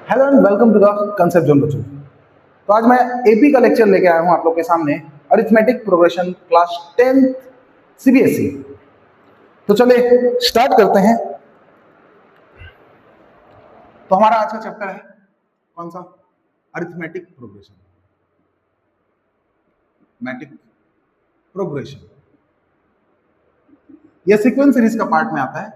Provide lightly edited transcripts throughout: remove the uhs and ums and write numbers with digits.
Hello and welcome to the concept zone बच्चों। तो आज मैं एपी का लेक्चर लेके आया हूं आप लोग के सामने, अरिथमेटिक प्रोग्रेशन क्लास 10 सीबीएसई। तो चलिए स्टार्ट करते हैं। तो हमारा आज का चैप्टर है कौन सा? Arithmetic progression. मैटिक प्रोग्रेशन यह सीक्वेंस सीरीज का पार्ट में आता है।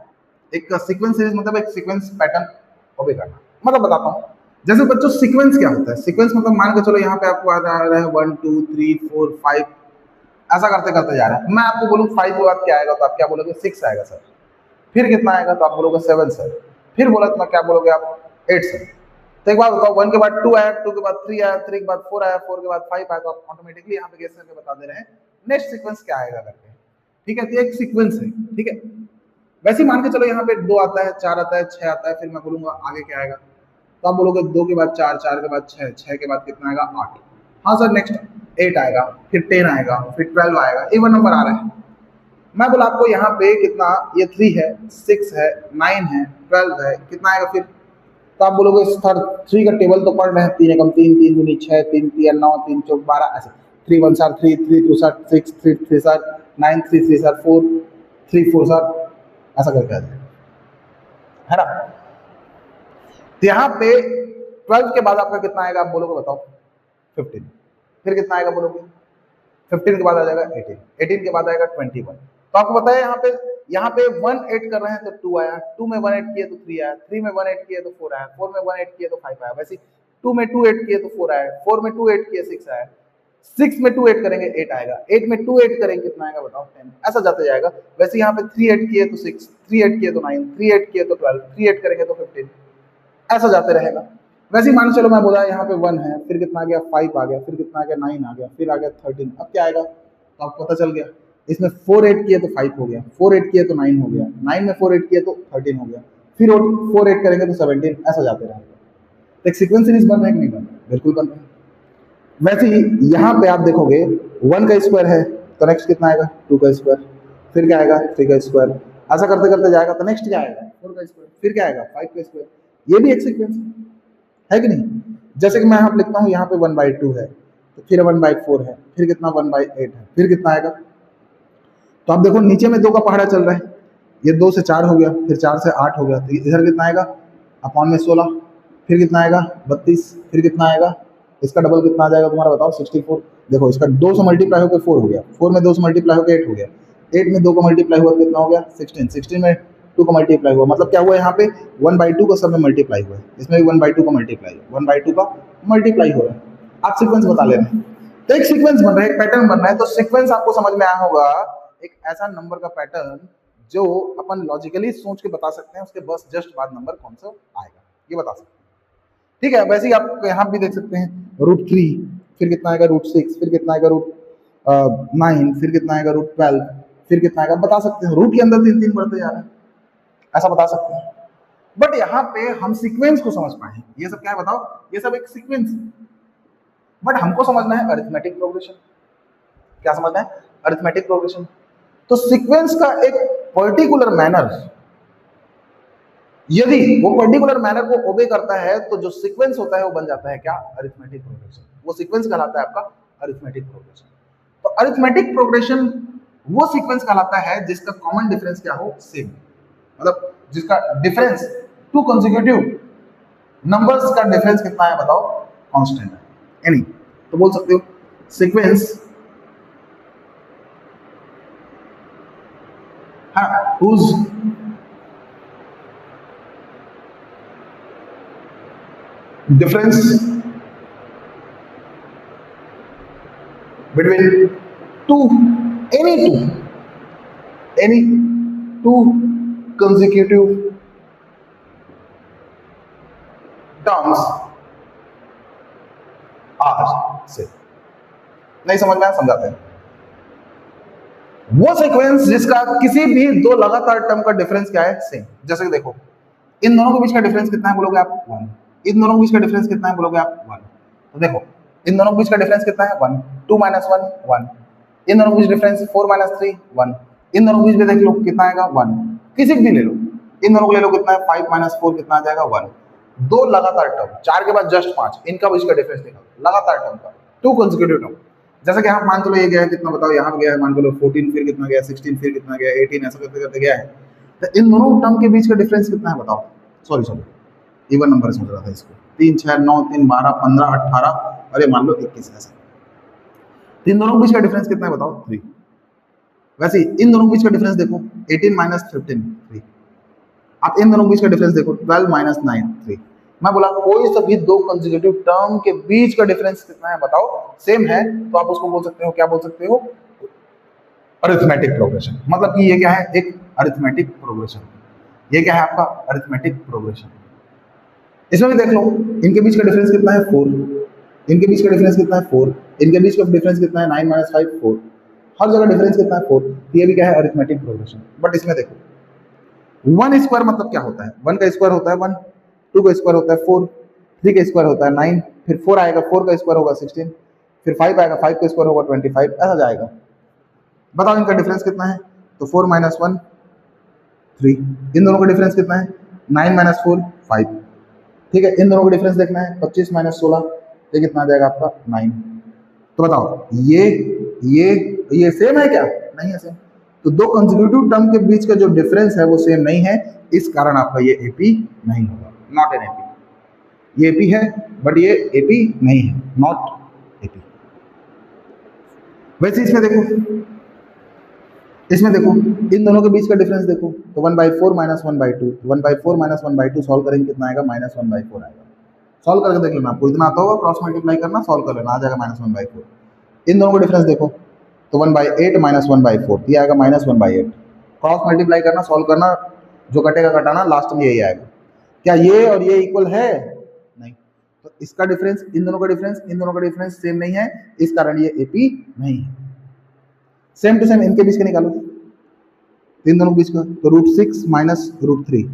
एक सीक्वेंस सीरीज मतलब एक सीक्वेंस पैटर्न ओबे करना। मतलब बताता हूं, जैसे बच्चों सीक्वेंस क्या होता है। सीक्वेंस मतलब मान के चलो यहाँ पे आपको आ रहा है 1 2 3 4 5, ऐसा करते करते जा रहा है। मैं आपको बोलूँ 5 के बाद क्या आएगा तो आप क्या बोलोगे? 6 आएगा सर। फिर कितना आएगा तो आप बोलोगे 7 सर। फिर बोला तो मैं क्या बोलोगे आप? 8 सर। तो एक बात बताओ, 1 के बाद 2 आया, 2 के बाद 3 आया, 3 के बाद 4 आया, 4 के बाद 5 आया, तो आप ऑटोमेटिकली यहाँ पे गेस करके बता दे रहे हैं नेक्स्ट सीक्वेंस क्या आएगा करके। ठीक है, तो एक सीक्वेंस है। ठीक है, वैसे ही मान के चलो यहाँ पे 2 आता है, 4 आता है, 6 आता है, फिर मैं बोलूंगा आगे क्या आएगा तो आप बोलोगे 2 के बाद 4, 4 के बाद 6, 6 के बाद कितना आएगा? 8। हाँ सर, नेक्स्ट 8 आएगा, फिर 10 आएगा, फिर 12 आएगा, इवन नंबर आ रहा है। मैं बोला आपको यहाँ पे कितना, ये 3 है, 6 है, 9 है, 12 है, कितना आएगा फिर? तो आप बोलोगे सर 3 का टेबल तो पढ़ रहे हैं, 3 एकम 3, 3 दूनी 6, 3 तिया 9, 3 चौक 12, ऐसे 3 1 सार 3, 3 2 सार 6, 3 3 सार 9, 3 3 सार 4, 3 4 सार, ऐसा करके आ जाए, है ना। तो यहाँ पे 12 के बाद आपका कितना आएगा आप बोलोगे? बताओ 15। फिर कितना आएगा बोलोगे? 15 के बाद आ जाएगा 18, 18 के बाद आएगा 21। तो आपको बताया यहाँ पे 1 8 कर रहे हैं तो 2 आया, 2 में 1 8 किए तो 3 आया, 3 में 1 8 किए तो 4 आया, 4 में 1 8 किए तो 5 आया, वैसे 2 में 2 8 किए तो 4 आया, 4 में 2 8 किए 6 आया, 6 में 2 8 करेंगे 8 आएगा, 8 में 2 8 करेंगे कितना आएगा बताओ? 10। ऐसा जाते जाएगा। वैसे यहाँ पे 3 8 किए तो 6, 3 8 किए तो 9, 3 8 किए तो 12, 3 8 करेंगे तो 15, ऐसा जाते रहेगा। वैसे ही मान चलो मैं बोला यहाँ पे 1 है, फिर कितना आ गया? 5 आ गया, फिर कितना आ गया? 9 आ गया, फिर आ गया 13। अब क्या आएगा तो आपको पता चल गया। इसमें 4 8 किए तो 5 हो गया, 4 8 किए तो 9 हो गया, 9 में 4 8 किए तो 13 हो गया, फिर 4 8 करेंगे तो 17, ऐसा जाते रहेगा। तो एक सीक्वेंस सीरीज बन रहा है कि नहीं बन रहा? बिल्कुल बन रहा है। वैसे ही यहाँ पे आप देखोगे 1 का स्क्वायर है तो नेक्स्ट कितना आएगा? 2 का स्क्वायर, फिर क्या आएगा? 3 का स्क्वायर, ऐसा करते करते जाएगा तो नेक्स्ट क्या आएगा? 4 का स्क्वायर, फिर क्या आएगा? 5 का स्क्वायर। ये भी एक सीक्वेंस है कि नहीं? जैसे कि मैं यहाँ लिखता हूँ, यहाँ पे 1/2 है, तो फिर 1/4 है, फिर कितना? 1/8 है, फिर कितना आएगा? तो आप देखो नीचे में 2 का पहाड़ा चल रहा है, ये 2 से 4 हो गया, फिर 4 से 8 हो गया, तो इधर कितना आएगा? अपॉन में 16, फिर कितना आएगा? 32, फिर कितना आएगा? इसका डबल कितना आ जाएगा तुम्हारा बताओ? 64। देखो इसका 2 से मल्टीप्लाई होकर 4 हो गया, 4 में 2 से मल्टीप्लाई होकर 8 हो गया, 8 में 2 का मल्टीप्लाई हुआ कितना हो गया? 16, 16 में 2 का मल्टीप्लाई हुआ, मतलब क्या हुआ यहाँ पे? 1/2 का सब में मल्टीप्लाई हुआ है, इसमें भी 1/2 का मल्टीप्लाई है, 1/2 का मल्टीप्लाई हो रहा है। आप सीक्वेंस बता ले रहे हैं, तो एक सीक्वेंस बन रहा है, एक पैटर्न बन रहा है। तो सीक्वेंस आपको समझ में आया होगा, एक ऐसा नंबर का पैटर्न जो अपन लॉजिकली सोच के बता सकते हैं, उसके बस जस्ट बाद नंबर कौन सा आएगा ये बता सकते हैं। ठीक है, वैसे ही आप यहाँ भी देख सकते हैं √3, फिर कितना आएगा? √6, फिर कितना आएगा? √9, फिर कितना आएगा? √12, फिर कितना आएगा? बता सकते हैं। रूट के अंदर 3 3 बढ़ते जा रहे हैं, ऐसा बता सकते हैं। बट यहाँ पे हम सीक्वेंस को समझ पाए, ये सब क्या है बताओ? ये सब एक सीक्वेंस है, बट हमको समझना है अरिथमेटिक प्रोग्रेशन। क्या समझना है? Arithmetic progression. तो सीक्वेंस का एक पर्टिकुलर मैनर, यदि वो पर्टिकुलर मैनर को ओबे करता है तो जो सीक्वेंस होता है वो बन जाता है क्या? Arithmetic progression. वो सीक्वेंस कहलाता है आपका अरिथमेटिक प्रोग्रेशन। तो अरिथमेटिक प्रोग्रेशन वो सीक्वेंस कहलाता है जिसका कॉमन डिफरेंस क्या हो? सेम, मतलब जिसका डिफरेंस 2 कंसेक्यूटिव नंबर्स का डिफरेंस कितना है बताओ? कांस्टेंट है। यानी तो बोल सकते हो sequence whose difference between any two consecutive terms are same। नहीं समझ में आया? समझाते हैं। वो सीक्वेंस जिसका किसी भी 2 लगातार टर्म का डिफरेंस क्या है? सेम। जैसे कि देखो इन दोनों के बीच का डिफरेंस कितना है बोलोगे आप? 1। इन दोनों के बीच का डिफरेंस कितना है बोलोगे आप? 1। तो देखो इन दोनों के बीच का डिफरेंस कितना है? 1। 2 - 1 1। इन दोनों के बीच डिफरेंस 4 - 3 1। इन दोनों के बीच में देख लो कितना आएगा? 1। किसी भी ले लो, इन दोनों को ले लो, कितना है? 5 - 4 कितना आ जाएगा? 1। दो लगातार टर्म, 4 के बाद जस्ट 5, इनका बीच का डिफरेंस निकालो लगातार टर्म का, 2 कंसेक्यूटिव टर्म। जैसे कि आप मान चलो ये गया है कितना बताओ, यहाँ पे गया है मान लो 14, फिर कितना गया 16, फिर कितना गया 18, ऐसा करते करते गया है। तो इन दोनों टर्म के बीच का डिफरेंस कितना है बताओ? सॉरी इवन नंबर समझ रहा था इसको, 3 6 9 3 12 15 18 और ये मान लो 21 ऐसा। इन दोनों के बीच का डिफरेंस कितना है बताओ? 3। वैसे इन दोनों के बीच का डिफरेंस देखो, 18 माइनस 15 3। आप इन दोनों के बीच का डिफरेंस देखो, 12 माइनस 9 3। मैं बोला कोई सभी दो कंसेक्यूटिव टर्म के बीच का डिफरेंस कितना है बताओ? सेम है, तो आप उसको बोल सकते हो, क्या बोल सकते हो? Arithmetic progression. मतलब कि ये क्या है? एक अरिथमेटिक प्रोग्रेशन। ये क्या है आपका? Arithmetic progression. इसमें भी देख लो, इनके बीच का डिफरेंस कितना है? 4। इनके बीच का डिफरेंस कितना है? 4। इनके बीच का डिफरेंस कितना है? 9 माइनस 5 4। हर जगह डिफरेंस कितना है? 4। ये भी क्या है? Arithmetic progression. बट इसमें देखो, 1 स्क्वायर मतलब क्या होता है? 1 का स्क्वायर होता है 1, 2 का स्क्वायर होता है 4, 3 का स्क्वायर होता है 9, फिर 4 आएगा, 4 का स्क्वायर होगा 16, फिर 5 आएगा, 5 का स्क्वायर होगा 25, ऐसा जाएगा। बताओ इनका डिफरेंस कितना है? तो 4 माइनस 1 3। इन दोनों का डिफरेंस कितना है? 9 माइनस 4 5। ठीक है, इन दोनों का डिफरेंस देखना है, 25 माइनस 16, ये कितना आ जाएगा आपका? 9। तो बताओ ये सेम है क्या? नहीं है सेम। तो दो कंसेक्यूटिव टर्म के बीच का जो डिफरेंस है वो सेम नहीं है, इस कारण आपका ये एपी नहीं होगा, नॉट एन एपी। ये एपी है बट ये एपी नहीं है, नॉट एपी। वैसे इसमें देखो इन दोनों के बीच का डिफरेंस देखो, तो 1/4 माइनस 1/2, 1/4 माइनस 1/2 सॉल्व करेंगे कितना आएगा? माइनस 1/4 आएगा। सॉल्व करके देख लेना, आपको इतना आता होगा, क्रॉस मल्टीप्लाई करना, सॉल्व कर लेना, आ जाएगा माइनस 1/4। इन दोनों का डिफरेंस देखो, तो 1/8 माइनस 1/4 ये आएगा माइनस 1/8। क्रॉस मल्टीप्लाई करना, सॉल्व करना, जो कटेगा कटाना, लास्ट में यही आएगा। क्या ये और ये इक्वल है? नहीं। तो इसका डिफरेंस, इन दोनों का डिफरेंस सेम नहीं है, इस कारण ये एपी नहीं है। सेम टू सेम इनके बीच का निकालो, इन दोनों के बीच का, तो √6 माइनस √3।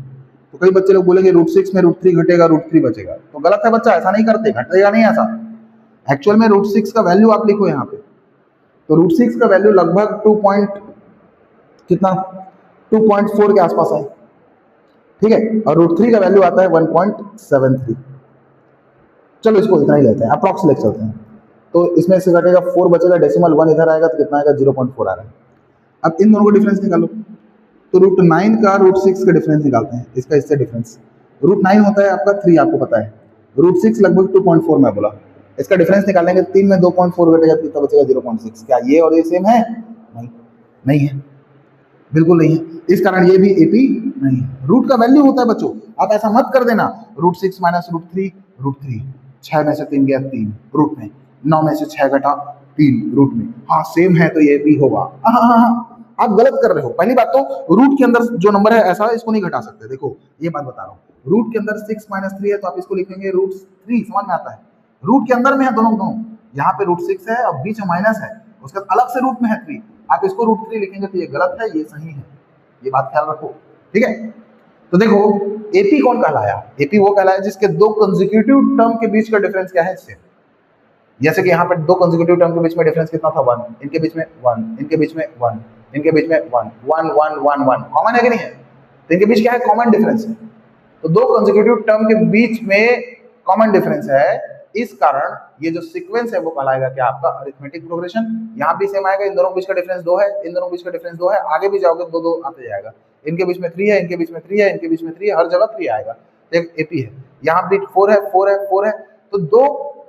तो कई बच्चे लोग बोलेंगे √6 में √3 घटेगा, √3 बचेगा, तो गलत है बच्चा, ऐसा नहीं करते, घटेगा नहीं ऐसा। एक्चुअल में √6 का वैल्यू आप लिखो यहाँ पे, तो √6 का वैल्यू लगभग 2.4 के आसपास है। ठीक है, और √3 का वैल्यू आता है 1.73। चलो इसको इतना ही लेते हैं, अप्रॉक्स लेके चलते हैं। तो इसमें से घटेगा 4 बचेगा, डेसिमल 1 इधर आएगा, तो कितना आएगा? 0.4 आ रहा है। अब इन दोनों का डिफरेंस निकालो, तो √9 का √6 का डिफरेंस निकालते हैं, इसका इससे डिफरेंस। √9 होता है आपका 3, आपको पता है, √6 लगभग 2.4 मैं बोला, इसका डिफरेंस निकालेंगे, 3 में 2.4 घटेगा, कितना बचेगा? 0.6। क्या ये और ये सेम है? नहीं, नहीं है, बिल्कुल नहीं है, इस कारण ये भी एपी नहीं है। रूट का वैल्यू होता है बच्चों, आप ऐसा मत कर देना, √6 माइनस √3, 6 में से 3 गया 3 रूट में, 9 में से 6 घटा 3 रूट में, हाँ सेम है तो ये भी होगा। हाँ, आप गलत कर रहे हो। पहली बात तो रूट के अंदर जो नंबर है ऐसा इसको नहीं घटा सकते, देखो ये बात बता रहा हूँ, रूट के अंदर 6 माइनस 3 है तो आप इसको लिखेंगे √3, समझ में आता है? रूट के अंदर में है दोनों, यहाँ पे √6 है और बीच में माइनस है, उसके अलग से रूट में है 3, आप इसको √3 लिखेंगे तो ये गलत है, ये सही है, ये बात ख्याल रखो। ठीक है, तो देखो एपी कौन कहलाया? एपी वो कहलाया जिसके दो कंसेक्यूटिव टर्म के बीच का डिफरेंस क्या है? सेम। जैसे कि यहाँ पे दो कंसेक्यूटिव टर्म के बीच में डिफरेंस कितना था? 1, इनके बीच में 1, इनके बीच में 1, इनके बीच में 1 1 1 1 1, कॉमन है कि नहीं है? तो इनके बीच क्या है? कॉमन डिफरेंस है। तो दो कंसेक्यूटिव टर्म के बीच में कॉमन डिफरेंस है, इस कारण ये जो सीक्वेंस है वो कहलाएगा क्या? आपका अरिथमेटिक प्रोग्रेशन। यहाँ भी सेम आएगा, इन दोनों के बीच का डिफरेंस 2 है, इन दोनों के बीच का डिफरेंस 2 है, आगे भी जाओगे 2 2 आते जाएगा, इनके बीच में 3 है, इनके बीच में 3 है, इनके बीच में 3 है, हर जगह 3 आएगा, एक एपी है। यहाँ भी 4 है, 4 है, 4 है। तो दो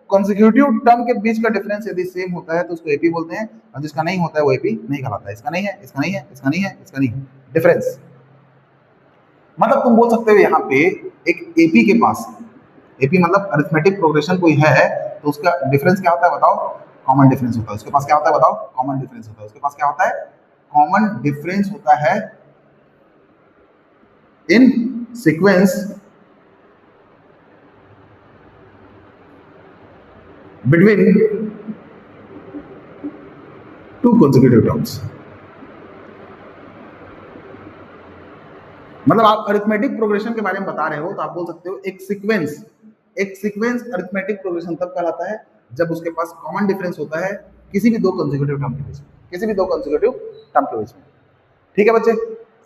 कंसेक्यूटिव टर्म के बीच का डिफरेंस यदि सेम होता है तो उसको एपी बोलते हैं, और जिसका नहीं होता है वो एपी नहीं कहलाता है। इसका नहीं है, इसका नहीं है, इसका नहीं है, इसका नहीं है, डिफरेंस। मतलब तुम बोल सकते हो यहाँ पे एक एपी के पास, एपी मतलब अरिथमेटिक प्रोग्रेशन कोई है तो उसका डिफरेंस क्या होता है बताओ? कॉमन डिफरेंस होता है। उसके पास क्या होता है बताओ? कॉमन डिफरेंस होता है। उसके पास क्या होता है? कॉमन डिफरेंस होता है इन सीक्वेंस बिटवीन 2 consecutive टर्म्स। मतलब आप अरिथमेटिक प्रोग्रेशन के बारे में बता रहे हो तो आप बोल सकते हो एक सीक्वेंस अरिथमेटिक प्रोग्रेशन तब कहलाता है जब उसके पास कॉमन डिफरेंस होता है किसी भी दो कंसेक्यूटिव टर्म के बीच में, किसी भी दो कंसेक्यूटिव टर्म के बीच में। ठीक है बच्चे,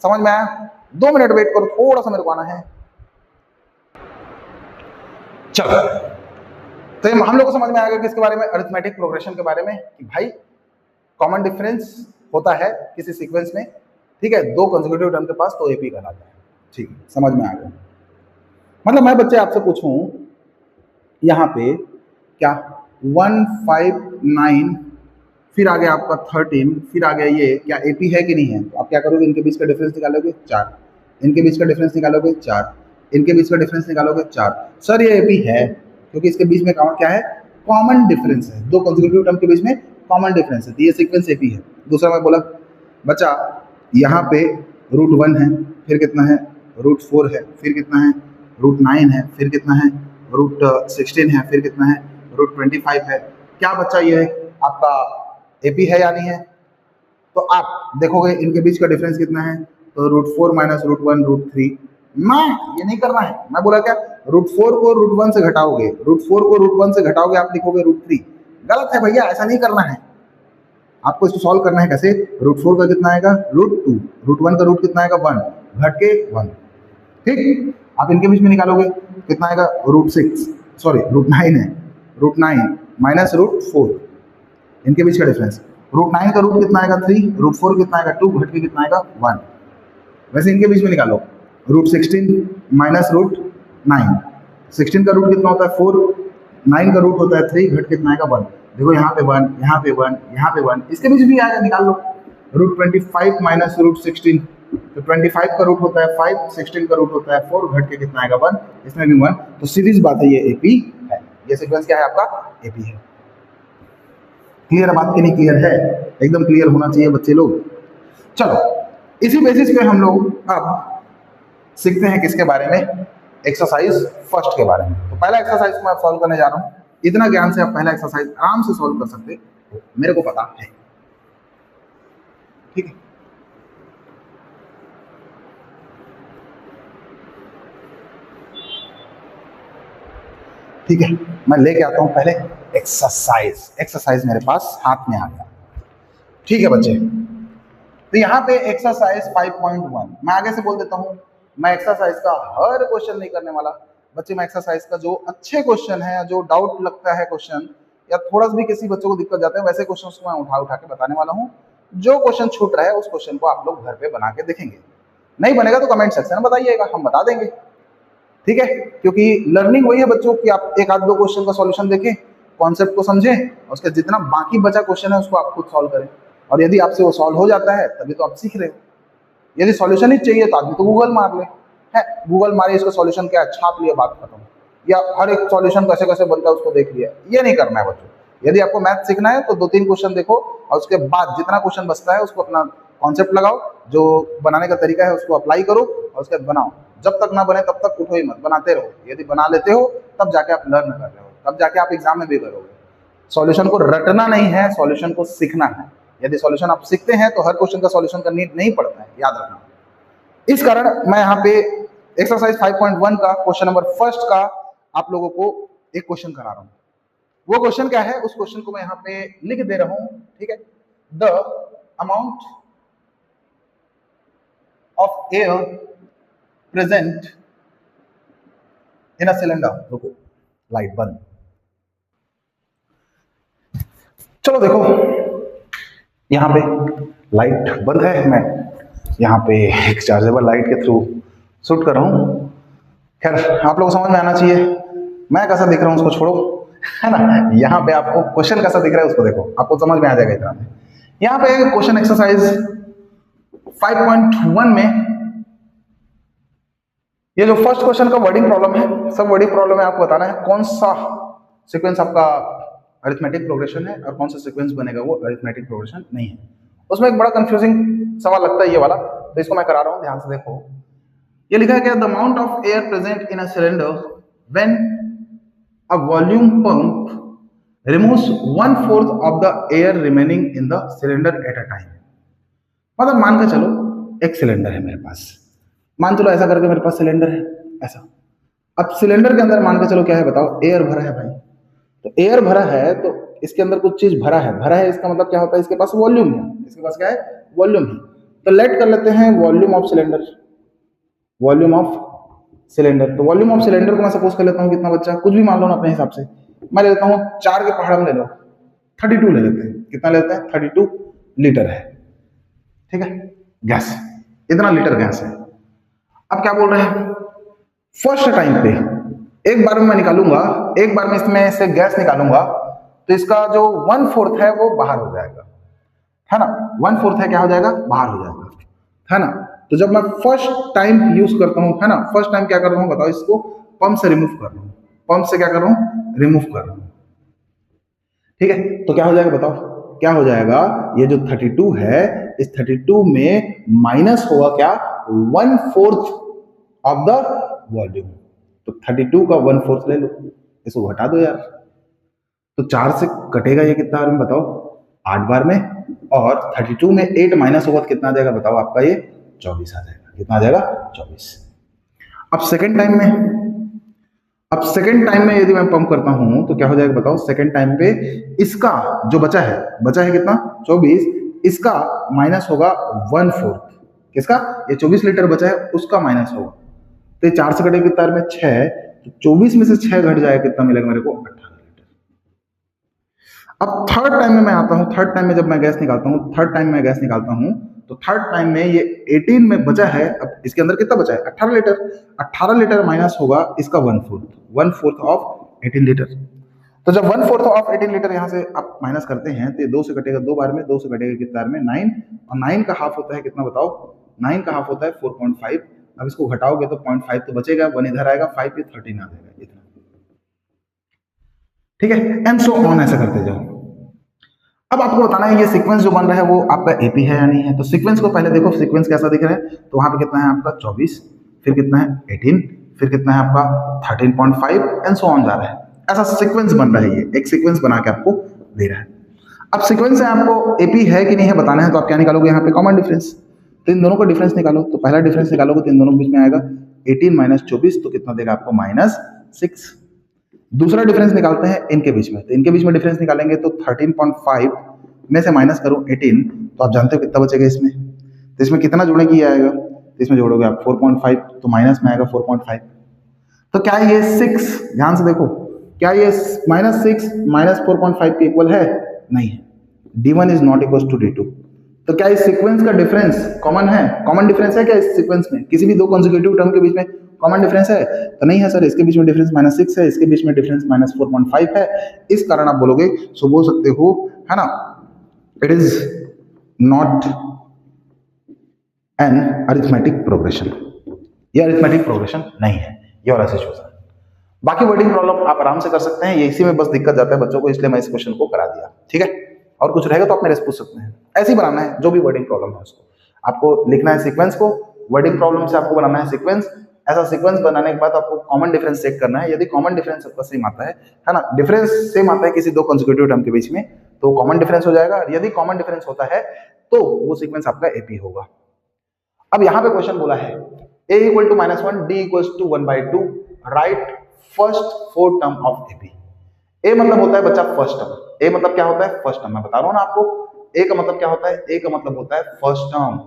समझ में आया? 2 मिनट वेट करो, थोड़ा सा मेरे को आना है। चलो, तो ये हम लोग को समझ में आ गया किसके बारे में, अरिथमेटिक प्रोग्रेशन के बारे में, कि भाई कॉमन डिफरेंस होता है किसी सीक्वेंस में, ठीक है, दो कंसेक्यूटिव टर्म के पास तो एपी कहलाता है। ठीक है, समझ में आ गया। मतलब मैं बच्चे आपसे पूछूं यहाँ पे क्या 159 फिर आ गया आपका 13 फिर आ गया ये, क्या एपी है कि नहीं है? तो आप क्या करोगे, इनके बीच का डिफरेंस निकालोगे 4, इनके बीच का डिफरेंस निकालोगे 4, इनके बीच का डिफरेंस निकालोगे 4। सर ये एपी है, क्योंकि इसके बीच में क्या है, कॉमन डिफरेंस है, दो कंसेक्यूटिव टर्म के बीच में कॉमन डिफरेंस है, तो ये सीक्वेंस एपी है। दूसरा मैं बोला बच्चा यहाँ पे √1 है, फिर कितना है √4 है, फिर कितना है √9 है, फिर कितना है √16 है, फिर कितना है √25 है। क्या बच्चा ये आपका एपी है या नहीं है? तो आप देखोगे इनके बीच का डिफरेंस कितना है, तो √4 माइनस √1 √3। मैं ये नहीं करना है, मैं बोला क्या √4 को √1 से घटाओगे, √4 को √1 से घटाओगे, आप लिखोगे √3। गलत है भैया, ऐसा नहीं करना है। आपको इसको सॉल्व करना है कैसे, √4 का कितना आएगा √2, √1 का रूट कितना आएगा 1, घट के 1, ठीक। आप इनके बीच में निकालोगे कितना आएगा √6, सॉरी √9 है, √9 माइनस √4, इनके बीच का डिफरेंस, √9 का रूट कितना आएगा 3, √4 कितना आएगा 2, घट के कितना आएगा 1। वैसे इनके बीच में निकालो √16 माइनस √9, 16 का रूट कितना होता है 4, 9 का रूट होता है 3, घट के कितना आएगा 1। देखो यहाँ पे 1, यहाँ पे 1, यहाँ पे 1, इसके बीच भी आएगा, निकाल लो √25 माइनस √16, तो 25 का रूट होता है 5, 16 का रूट होता है 4, घट के कितना आएगा 1, इसमें भी 1। तो सीरीज बात है, ये एपी है, ये सीक्वेंस क्या है आपका एपी है। क्लियर है बात की नहीं क्लियर है? एकदम क्लियर होना चाहिए बच्चे लोग। चलो इसी बेसिस पे हम लोग अब सीखते हैं किसके बारे में, एक्सरसाइज फर्स्ट के बारे में। तो पहला एक्सरसाइज को मैं सॉल्व करने जा रहा हूँ। इतना ज्ञान से आप पहला एक्सरसाइज आराम से सॉल्व कर सकते हो, मेरे को पता है, ठीक है। ठीक है, मैं लेके आता हूं पहले एक्सरसाइज। एक्सरसाइज मेरे पास हाथ में आ गया, ठीक है बच्चे। तो यहाँ पे एक्सरसाइज 5.1 मैं आगे से बोल देता हूँ, मैं एक्सरसाइज का हर क्वेश्चन नहीं करने वाला बच्चे। मैं एक्सरसाइज का जो अच्छे क्वेश्चन है, जो डाउट लगता है क्वेश्चन, या थोड़ा सा भी किसी बच्चों को दिक्कत जाता है, वैसे क्वेश्चन को मैं उठा के बताने वाला हूँ। जो क्वेश्चन छूट रहा है उस क्वेश्चन को आप लोग घर पे बना के देखेंगे, नहीं बनेगा तो कमेंट सेक्शन में बताइएगा, हम बता देंगे, ठीक है। क्योंकि लर्निंग वही है बच्चों की आप एक आध दो क्वेश्चन का सॉल्यूशन देखें, कॉन्सेप्ट को समझें, उसके जितना बाकी बचा क्वेश्चन है उसको आप खुद सॉल्व करें, और यदि आपसे वो सॉल्व हो जाता है तभी तो आप सीख रहे हो। यदि सॉल्यूशन ही चाहिए तो आदमी तो गूगल मार ले, है गूगल मारे इसका सॉल्यूशन क्या है, छाप लिया, बात खत्म। या हर एक सॉल्यूशन कैसे कैसे बनता है उसको देख लिया, ये नहीं करना है बच्चों। यदि आपको मैथ सीखना है तो 2-3 क्वेश्चन देखो, और उसके बाद जितना क्वेश्चन बचता है उसको अपना कॉन्सेप्ट लगाओ, जो बनाने का तरीका है उसको अप्लाई करो, और उसके बाद बनाओ। जब तक ना बने तब तक उठो ही मत, बनाते रहो। यदि बना लेते हो तब जाके आप लर्न कर रहे हो, तब जाके आप एग्जाम में भी करोगे। सॉल्यूशन को रटना नहीं है, सॉल्यूशन को सीखना है। यदि सॉल्यूशन आप सीखते हैं तो हर क्वेश्चन का सॉल्यूशन का नीड नहीं पड़ता है, याद रखना। इस कारण मैं यहाँ पे एक्सरसाइज 5.1 का क्वेश्चन नंबर फर्स्ट का आप लोगों को एक क्वेश्चन करा रहा हूँ। वो क्वेश्चन क्या है, उस क्वेश्चन को मैं यहाँ पे लिख दे रहा हूँ, ठीक है। The amount of air present in a cylinder, रुको लाइट बंद, चलो देखो यहाँ पे लाइट बंद है, मैं यहाँ पे एक चार्जेबल लाइट के थ्रू शूट कर रहा हूँ। खैर आप लोगों को समझ में आना चाहिए, मैं कैसा दिख रहा हूँ उसको छोड़ो, है ना। यहाँ पे आपको क्वेश्चन कैसा दिख रहा है उसको देखो, आपको समझ में आ जाएगा इतना में। यहाँ पे क्वेश्चन एक्सरसाइज 5.1 में ये जो फर्स्ट क्वेश्चन का वर्डिंग प्रॉब्लम है, सब वर्डिंग प्रॉब्लम है, आपको बताना है कौन सा सीक्वेंस आपका अरिथमेटिक प्रोग्रेशन है और कौन सा सीक्वेंस बनेगा वो अरिथमेटिक प्रोग्रेशन नहीं है। उसमें एक बड़ा कंफ्यूजिंग सवाल लगता है ये वाला, तो इसको मैं करा रहा हूँ, ध्यान से देखो। ये लिखा है क्या, the amount of air present in a cylinder when a volume pump removes 1/4 of the air remaining in the cylinder at a time. मतलब मान के चलो एक सिलेंडर है मेरे पास, मान चलो ऐसा करके मेरे पास सिलेंडर है ऐसा। अब सिलेंडर के अंदर मान के चलो क्या है बताओ, एयर भरा है भाई। तो एयर भरा है तो इसके अंदर कुछ चीज भरा है इसका मतलब क्या होता है, इसके पास वॉल्यूम है, इसके पास क्या है वॉल्यूम है। तो लेट कर लेते हैं volume of cylinder, volume of cylinder. तो वॉल्यूम ऑफ सिलेंडर को मैं सपोज कर लेता हूँ कितना बच्चा, कुछ भी मान लो ना अपने हिसाब से, मैं ले लेता हूँ 4 के पहाड़ में ले लो, 32 ले लेते हैं। कितना लेते हैं? 32 लीटर है, ठीक है, गैस, इतना लीटर गैस है। अब क्या बोल रहे हैं, फर्स्ट टाइम पे एक बार में मैं निकालूंगा, एक बार में इसमें से गैस निकालूंगा तो इसका जो 1/4 है वो बाहर हो जाएगा, है ना। 1/4 है क्या हो जाएगा? बाहर हो जाएगा, है ना। तो जब मैं फर्स्ट टाइम यूज करता हूं, है ना, फर्स्ट टाइम क्या कर रहा हूं बताओ, इसको पंप से रिमूव कर रहा हूं, पंप से क्या कर रहा हूं? रिमूव कर रहा हूं, ठीक है। तो क्या हो जाएगा बताओ, क्या हो जाएगा? ये जो 32 है, इस 32 में माइनस होगा क्या? 1/4 ऑफ द वॉल्यूम। तो 32 का 1/4 ले लो, इसको घटा दो यार। तो 4 से कटेगा ये कितना बार में बताओ? 8 बार में। और 32 में 8 माइनस होगा तो कितना आ जाएगा बताओ? आपका ये 24 आ जाएगा। कितना आ जाएगा? 24। अब सेकेंड टाइम में, अब सेकेंड टाइम में यदि मैं पंप करता हूं तो क्या हो जाएगा बताओ? सेकेंड टाइम पे इसका जो बचा है कितना? 24, इसका माइनस होगा 1/4। किसका? ये 24 लीटर बचा है उसका माइनस होगा। तो 4 से कटेगा कितना में? 6। तो 24 में से 6 घट जाएगा, कितना मिलेगा मेरे को? 18 लीटर। अब थर्ड टाइम में मैं आता हूं, थर्ड टाइम में जब मैं गैस निकालता हूं, थर्ड टाइम में गैस निकालता हूं तो थर्ड टाइम में ये 18 में बचा है, अब इसके अंदर कितना बचा है? 18 लीटर। 18 लीटर माइनस होगा इसका 1/4 ऑफ 18 लीटर। तो जब 1/4 ऑफ 18 लीटर यहां से आप माइनस करते हैं तो 2 से कटेगा 2 बार में, 2 से कटेगा कितना बार में? 9। और 9 का हाफ होता है कितना बताओ? 9 का हाफ होता है 4.5। अब इसको घटाओगे तो 0.5 तो बचेगा, 1 इधर आएगा, 5 पे 13 आ जाएगा, इतना, ठीक है। एंड सो ऑन ऐसा करते जाओ। अब आपको बताना है ये सीक्वेंस जो बन रहा है वो आपका एपी है या नहीं है। तो सीक्वेंस को पहले देखो, सीक्वेंस कैसा दिख रहा है। तो वहां पे कितना है आपका? 24, फिर कितना है? 18, फिर कितना है आपका? 13.5 एंड सो ऑन जा रहा है। ऐसा सीक्वेंस बन रहा है, ये एक सीक्वेंस बना के आपको दे रहा है। अब सीक्वेंस से आपको एपी है कि नहीं है बताना है, तो आप क्या निकालोगे यहाँ पे? Common difference. तो इन दोनों का डिफरेंस निकालो। तो पहला डिफरेंस निकालोगे तो इन दोनों के बीच में आएगा 18 माइनस 24, तो कितना देगा आपको? -6। दूसरा डिफरेंस निकालते हैं इनके बीच में। तो इनके बीच में डिफरेंस निकालेंगे तो 13.5 में से माइनस करो 18, तो आप जानते हो कितना बचेगा इसमें। तो इसमें कितना जोड़ेंगे? ये आएगा, तो इसमें जोड़ोगे आप 4.5, तो माइनस में आएगा 4.5। तो क्या ये 6, ध्यान से देखो, क्या ये -6 -4.5 के इक्वल है? नहीं है। D1 is not equal to D2। तो क्या इस सीक्वेंस का डिफरेंस कॉमन है? कॉमन डिफरेंस है क्या इस सीक्वेंस में? किसी भी दो कंसेक्यूटिव टर्म के बीच में कॉमन डिफरेंस है? तो नहीं है सर, इसके बीच में डिफरेंस -6 है, इसके बीच में डिफरेंस -4.5 है। इस कारण आप बोलोगे, सो बोल सकते हो, है ना, it is not an arithmetic progression. ये अरिथमेटिक प्रोग्रेशन नहीं है, ये वाला सिचुएशन। बाकी वर्डिंग प्रॉब्लम आप आराम से कर सकते हैं, ये इसी में बस दिक्कत जाता है बच्चों को, इसलिए मैं इस क्वेश्चन को करा दिया, ठीक है। और कुछ रहेगा तो आप मेरे से पूछ सकते हैं। ऐसे ही बनाना है, जो भी वर्डिंग प्रॉब्लम है उसको आपको लिखना है सीक्वेंस को, वर्डिंग प्रॉब्लम से आपको बनाना है सीक्वेंस। ऐसा सीक्वेंस बनाने के बाद आपको कॉमन डिफरेंस चेक करना है। यदि कॉमन डिफरेंस आपका सेम आता है ना, डिफरेंस सेम आता है किसी दो कंसेक्यूटिव टर्म के बीच में, तो कॉमन डिफरेंस हो जाएगा। यदि कॉमन डिफरेंस होता है तो वो सीक्वेंस आपका एपी होगा। अब यहां पे क्वेश्चन बोला है a equal to -1, d equal to 1/2, right first 4 term of AP. A मतलब होता है बच्चा फर्स्ट टर्म। ए मतलब क्या होता है? First term. मैं बता रहा हूं ना आपको, ए का मतलब क्या होता है? ए का मतलब होता है फर्स्ट टर्म।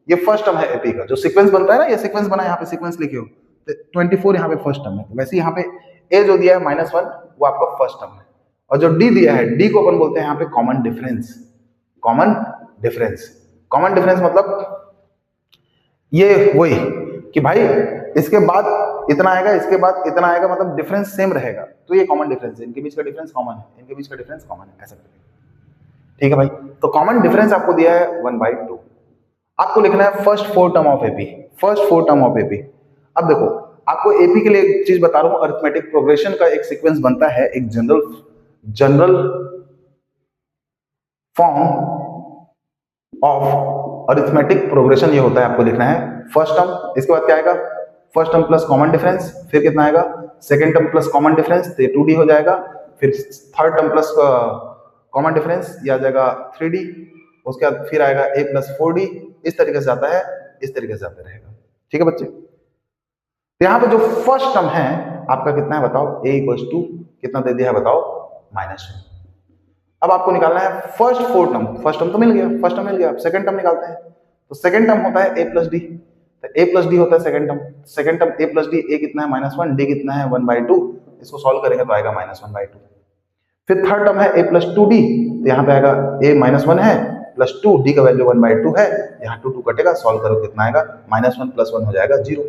ये फर्स्ट टर्म है एपी का, जो सीक्वेंस बनता है ना, ये सीक्वेंस बना, यहाँ पे सीक्वेंस लिखे हो, तो 24 यहाँ पे फर्स्ट टर्म है। तो वैसे यहाँ पे ए जो दिया है -1 वो आपका फर्स्ट टर्म है, और जो डी दिया है, डी को अपन बोलते हैं यहाँ पे common difference. Common difference, common difference मतलब ये वही कि भाई इसके बाद इतना आएगा, इसके बाद इतना आएगा, मतलब डिफरेंस सेम रहेगा, तो ये कॉमन डिफरेंस है। इनके बीच का डिफरेंस कॉमन है, इनके बीच का डिफरेंस कॉमन है, ऐसा करेंगे, ठीक है भाई। तो कॉमन डिफरेंस आपको दिया है 1/2। आपको लिखना है first 4 term of AP, first 4 term of AP. अब देखो, आपको एपी के लिए एक चीज बता रहा हूं, अरिथमेटिक प्रोग्रेशन का एक सीक्वेंस बनता है, एक general form of arithmetic progression ये होता है। आपको लिखना है फर्स्ट टर्म, इसके बाद क्या आएगा? First term plus common difference, फिर कितना आएगा? Second term plus common difference, तो 2d हो जाएगा। फिर third term plus common difference, ये आ जाएगा 3d। उसके बाद फिर आएगा a प्लस 4d। इस तरीके से जाता है, इस तरीके से जाता रहेगा, ठीक है बच्चे। तो यहाँ पे जो फर्स्ट टर्म है आपका कितना है बताओ? a इक्वल टू कितना दे दिया है बताओ? -1। अब आपको निकालना है फर्स्ट 4 टर्म। फर्स्ट टर्म तो मिल गया, फर्स्ट टर्म मिल गया, अब सेकंड टर्म निकालते हैं। तो सेकंड टर्म होता है a प्लस डी। तो a प्लस डी होता है second term a plus D, a कितना है -1, d कितना है 1/2, इसको सॉल्व करेंगे तो आएगा -1/2। फिर थर्ड टर्म है a प्लस 2d, तो यहाँ पे आएगा a -1 है प्लस 2, d का वैल्यू 1/2 है, यहाँ 2 कटेगा, सॉल्व करो कितना आएगा -1 + 1 हो जाएगा 0।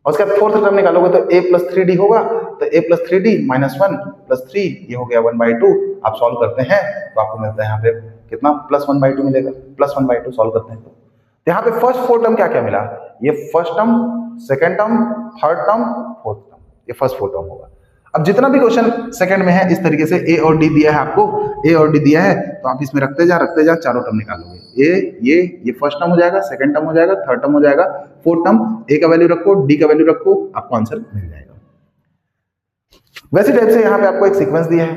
और उसके बाद फोर्थ टर्म निकालोगे तो a प्लस 3d होगा, तो a प्लस 3d -1 + 3 ये हो गया 1/2। आप सॉल्व करते हैं तो आपको मिलता है यहाँ पे कितना +1/2 मिलेगा, +1/2 सॉल्व करते हैं तो यहाँ पे फर्स्ट फोर टर्म क्या क्या मिला, ये first term, second term, third term, fourth term, ये फर्स्ट फोर टर्म होगा। अब जितना भी क्वेश्चन सेकंड में है इस तरीके से a और d दिया है आपको, a और d दिया है तो आप इसमें रखते जा चारों टर्म निकालोगे। ये फर्स्ट टर्म हो जाएगा, सेकंड टर्म हो जाएगा, थर्ड टर्म हो जाएगा, फोर्थ टर्म, a का वैल्यू रखो, d का वैल्यू रखो, आपको आंसर मिल जाएगा। वैसे टाइप से यहाँ पे आपको एक सीक्वेंस दिया है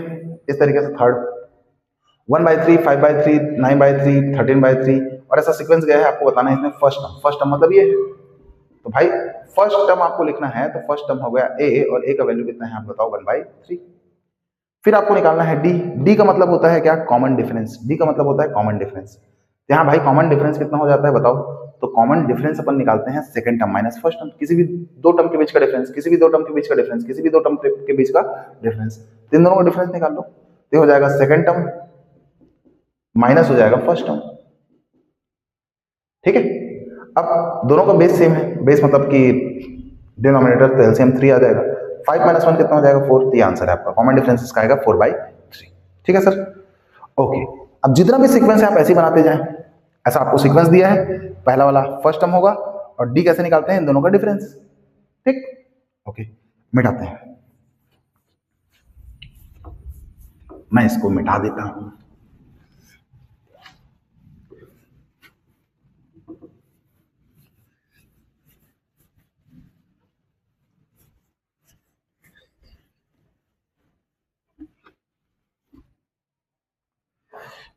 इस तरीके से, थर्ड 1/3, 5/3, 9/3, 13/3 और ऐसा सीक्वेंस गया है, आपको बताना है इसमें फर्स्ट टर्म मतलब ये है। तो भाई फर्स्ट टर्म आपको लिखना है, तो फर्स्ट टर्म हो गया a और a का वैल्यू कितना है आप बताओ 1/3। फिर आपको निकालना है d का मतलब होता है क्या, कॉमन डिफरेंस, d का मतलब होता है कॉमन डिफरेंस। यहाँ भाई कॉमन डिफरेंस कितना हो जाता है बताओ, तो कॉमन डिफरेंस अपन निकालते हैं second term minus first term, किसी भी दो टर्म के बीच का डिफरेंस, किसी भी दो टर्म के बीच का डिफरेंस, किसी भी दो टर्म के बीच का डिफरेंस, इन दोनों का डिफरेंस निकाल लो, तो हो जाएगा सेकंड टर्म माइनस हो जाएगा फर्स्ट टर्म। ठीक है, अब दोनों का बेस सेम है, बेस मतलब कि डिनोमिनेटर तो एलसीएम 3 आ जाएगा, 5 - 1 कितना हो जाएगा 4, तो ये आंसर है आपका, कॉमन डिफरेंस इसका आएगा 4/3। ठीक है सर, ओके। अब जितना भी सीक्वेंस है आप ऐसे ही बनाते जाएं, ऐसा आपको सीक्वेंस दिया है, पहला वाला फर्स्ट टर्म होगा और डी कैसे निकालते हैं इन दोनों का डिफरेंस। ठीक, ओके, मिटाते हैं, मैं इसको मिटा देता हूं।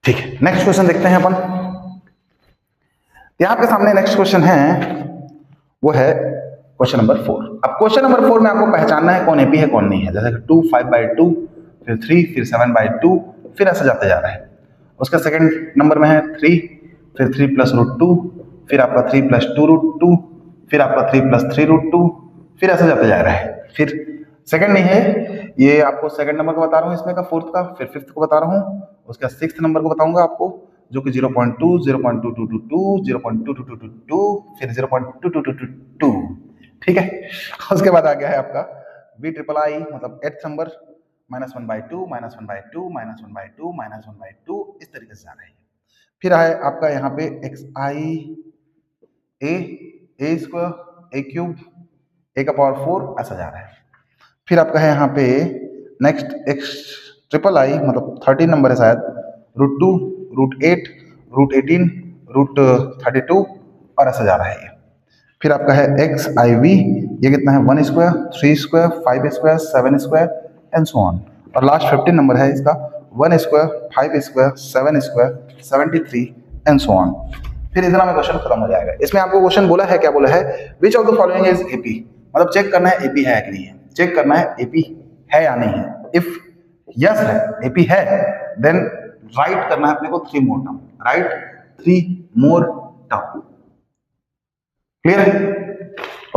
ठीक है, नेक्स्ट क्वेश्चन देखते हैं अपन। यहाँ आपके सामने नेक्स्ट क्वेश्चन है, वो है क्वेश्चन नंबर 4। अब क्वेश्चन नंबर 4 में आपको पहचानना है कौन एपी है कौन नहीं है, जैसे 2 5/2, फिर 3, फिर 7/2, फिर ऐसा जाते जा रहा है। उसका सेकंड नंबर में है 3, फिर 3 + √2, फिर आपका 3 + 2√2, फिर आपका 3 + 3√2, फिर ऐसा जाते जा रहा है। फिर सेकंड नहीं है, ये आपको सेकंड नंबर को बता रहा हूँ इसमें का, फोर्थ का, फिर फिफ्थ को बता रहा हूँ, उसका सिक्स्थ नंबर को बताऊंगा आपको, जो कि 0.2, 0.2222, 0.2222, फिर 0.2222। ठीक है, उसके बाद आ गया है आपका VIII मतलब 8th नंबर, -1/2, -1/2, -1/2, -1/2, इस तरीके से जा रहे हैं। फिर आए आपका यहाँ पे xi a² a⁴ ऐसा जा रहा है। फिर आपका है यहाँ पे नेक्स्ट XIII मतलब 13 नंबर है शायद, √2, √8, √18, √32 और ऐसा जा रहा है ये। फिर आपका है XIV, ये कितना है 1², 3², 5², 7² एंड सो ऑन। और लास्ट 15 नंबर है इसका 1², 5², 7², 73 एंड सो ऑन। फिर इतना में क्वेश्चन खत्म हो जाएगा। इसमें आपको क्वेश्चन बोला है, क्या बोला है, which of the following is AP, मतलब चेक करना है एपी है कि नहीं है, चेक करना है एपी है या नहीं है। इफ यस है, एपी है, देन राइट करना है अपने को 3 मोर टर्म, राइट 3 मोर टर्म। क्लियर है,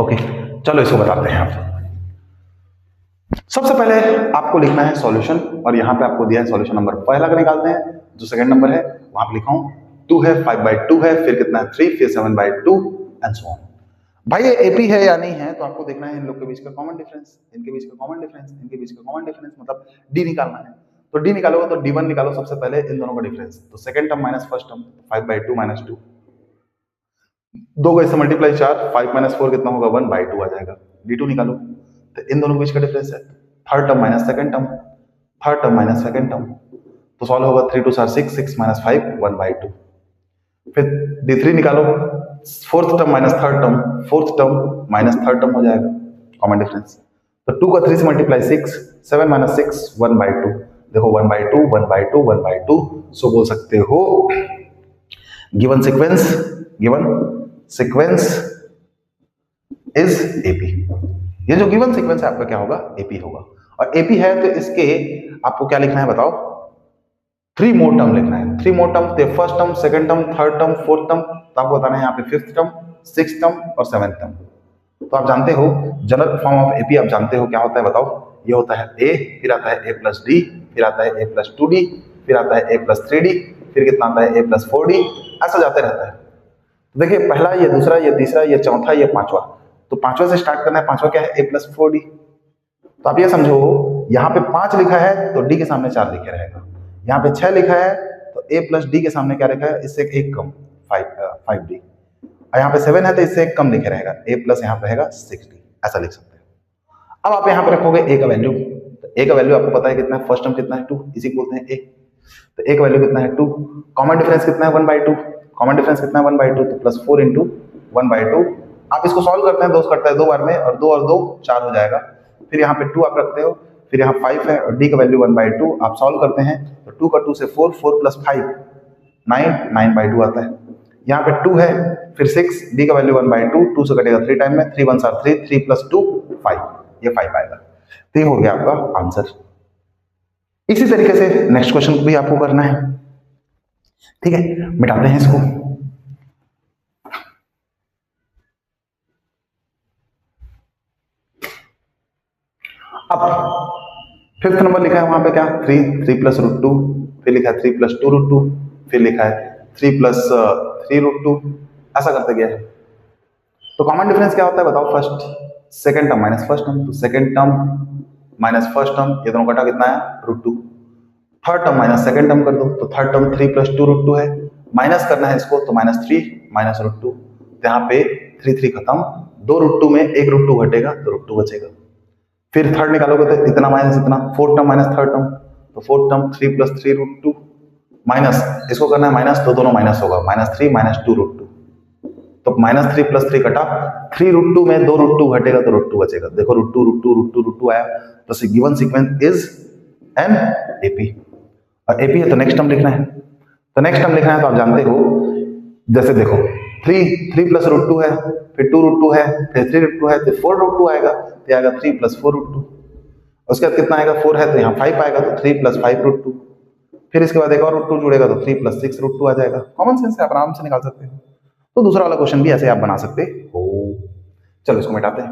ओके, चलो इसको बताते हैं आप। सबसे पहले आपको लिखना है सॉल्यूशन, और यहाँ पे आपको दिया है सॉल्यूशन नंबर पहला का निकालते हैं, जो सेकंड नंबर है वहां पे लिखा हूं 2 है, 5/2 है, फिर कितना है 3, फिर 7/2 एंड सो ऑन। भाई ये एपी है या नहीं है, तो आपको देखना है इन लोग के बीच का कॉमन डिफरेंस, इनके बीच का कॉमन डिफरेंस, इनके बीच का कॉमन डिफरेंस, मतलब डी निकालना है। तो डी निकालोगे तो D1 निकालो सबसे पहले इन दोनों का डिफरेंस, तो second term minus first term 5/2 - 2, 2 को इससे मल्टीप्लाई 4, 5 - 4 कितना होगा 1/2 आ जाएगा। D2 निकालो, तो इन दोनों के बीच का डिफरेंस है third term minus second term, third term minus second term, तो सॉल्व होगा 3 × 2 = 6, 6 - 5 1/2। फिर D3 निकालो, fourth term minus third term, fourth term minus third term हो जाएगा, कॉमन डिफरेंस। तो 2 का 3 से मल्टीप्लाई 6, 7 - 6 1/2, देखो 1/2 1/2 1/2, सो बोल सकते हो गिवन सीक्वेंस इज एपी। ये जो गिवन सीक्वेंस है आपका क्या होगा, एपी होगा। और एपी है तो इसके आपको क्या लिखना है बताओ, 3 मोर टर्म लिखना है। 3 मोर term, first term, second term, third term, fourth term, तो आपको बताना है यहाँ पे फिफ्थ टर्म, सिक्स टर्म और सेवेंथ टर्म। तो आप जानते हो जनरल फॉर्म ऑफ एपी आप जानते हो क्या होता है बताओ। ये होता है ए, फिर आता है ए प्लस डी, फिर आता है ए प्लस टू डी, फिर आता है ए प्लस थ्री डी, फिर कितना आता है ए प्लस फोर डी, ऐसा जाते रहता है। तो देखिए पहला, ये दूसरा, ये तीसरा, ये चौथा, ये पांचवा। तो पांचवा से स्टार्ट करना है। पांचवा क्या है? ए प्लस फोर डी। तो आप ये समझो यहाँ पे 5 लिखा है तो डी के सामने 4 लिखे रहेगा। यहाँ पे 6 लिखा है तो ए प्लस डी के सामने क्या लिखा है? इससे एक कम 5 डी। और यहाँ पे 7 है तो इससे एक कम लिखे रहेगा, ए प्लस यहाँ पे रहेगा 6 डी, ऐसा लिख सकते हैं। अब आप यहाँ पे रखोगे ए का वैल्यू। तो ए का वैल्यू आपको पता है कितना है? फर्स्ट टर्म कितना है? 2, इसी को बोलते हैं ए। तो ए का वैल्यू कितना है? 2। कॉमन डिफरेंस कितना है? 1/2। कॉमन डिफरेंस कितना है? 1/2। तो प्लस 4 इंटू 1/2। आप इसको सॉल्व करते हैं, 2 करता है 2 बार में, और 2 और 2 4 हो जाएगा। फिर यहाँ पे 2 आप रखते हो, फिर यहाँ 5 है और डी का वैल्यू 1/2। आप सॉल्व करते हैं तो 2 का 2 से 4, 4 प्लस 5 9, 9/2 आता है। यहाँ पे 2 है, फिर 6, डी का वैल्यू 1/2, 2 से कटेगा 3 टाइम में, 3 1 3, 3 प्लस 2 5, ये 5 आएगा। तो ये हो गया आपका आंसर। इसी तरीके से नेक्स्ट क्वेश्चन भी आपको करना है। ठीक है, मिटाते हैं इसको। अब 5th नंबर लिखा है वहां पे क्या? 3 प्लस रूट 2, फिर लिखा है 3 प्लस 2 रूट 2, फिर लिखा है 3 प्लस 3 रूट 2, ऐसा करते गया है। तो कॉमन डिफरेंस क्या होता है बताओ? First second term minus first term. तो second term minus first term, ये दोनों कटा कितना है? Root 2। Third term minus second term कर दो। तो थर्ड टर्म 3 प्लस 2 रूट 2 है, माइनस करना है इसको, तो -3 माइनस रूट 2। तो यहाँ पे 3 3 खत्म, 2 रूट 2 में 1 रूट 2 घटेगा तो रूट 2 बचेगा। फिर थर्ड निकालोगे तो इतना माइनस इतना, fourth term minus third term, तो fourth term 3 plus 3 root 2 minus, इसको करना है माइनस, तो दोनों माइनस होगा, -3 -2 रूट 2। तो -3 प्लस 3 कटा, 3 रूट 2 में 2 रूट 2 घटेगा तो रूट 2 बचेगा। देखो रूट 2 रूट 2 रूट 2 रूट 2 आया, तो given sequence is an AP. और एपी है तो नेक्स्ट टर्म लिखना है। तो नेक्स्ट टर्म लिखना है तो आप जानते हो, जैसे देखो 3 प्लस रूट 2 है, फिर 2 रूट 2 है, फिर 3 रूट 2 है, तो 4 रूट 2 आएगा, तो आएगा 3 प्लस 4 रूट 2। उसके बाद कितना आएगा? 4 है तो यहाँ 5 आएगा, तो 3 प्लस 5 रूट 2। फिर इसके बाद एक और रूट 2 जुड़ेगा तो 3 प्लस 6 रूट 2 आ जाएगा। कॉमन सेंस से आप आराम से निकाल सकते हो। तो दूसरा वाला क्वेश्चन भी ऐसे आप बना सकते हो। चलो इसको मिटाते हैं।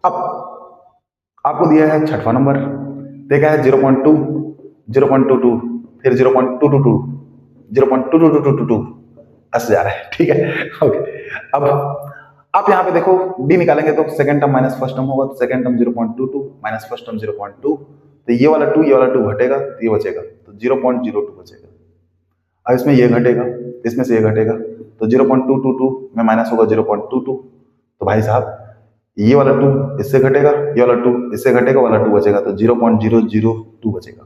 अब आपको दिया है 6वां नंबर, देखा है 0.2, 0.22, फिर 0.222, 0.22222 ऐसे जा रहा है। ठीक है, ओके। अब आप यहाँ पे देखो डी निकालेंगे तो second term minus first term होगा, तो second term 0.22 minus first term 0.2, तो ये वाला 2 घटेगा तो ये बचेगा, तो 0.02 बचेगा। अब इसमें ये घटेगा, इसमें से ये घटेगा, तो 0.222 में माइनस होगा 0.22, तो भाई साहब ये वाला 2 इससे घटेगा, ये वाला 2 इससे घटेगा, वाला 2 बचेगा, तो 0.002 बचेगा।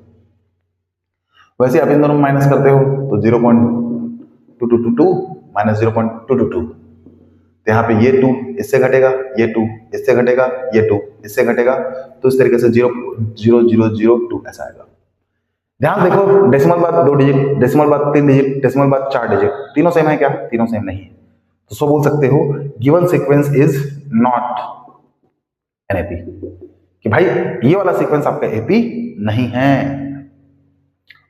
वैसे आप इन दोनों में माइनस करते हो तो 0.2222 माइनस 0.222, तो यहाँ पे ये 2 इससे घटेगा, ये 2 इससे घटेगा, ये 2 इससे घटेगा, तो इस तरीके से 0.0002 ऐसा आएगा। ध्यान देखो, डेसिमल बाद 2 डिजिट, डेसिमल बाद 3 डिजिट, डेसिमल बाद 4 डिजिट, तीनों सेम है क्या? तीनों सेम नहीं है। तो सो बोल सकते हो given sequence is not an AP, कि भाई ये वाला सीक्वेंस आपका एपी नहीं है।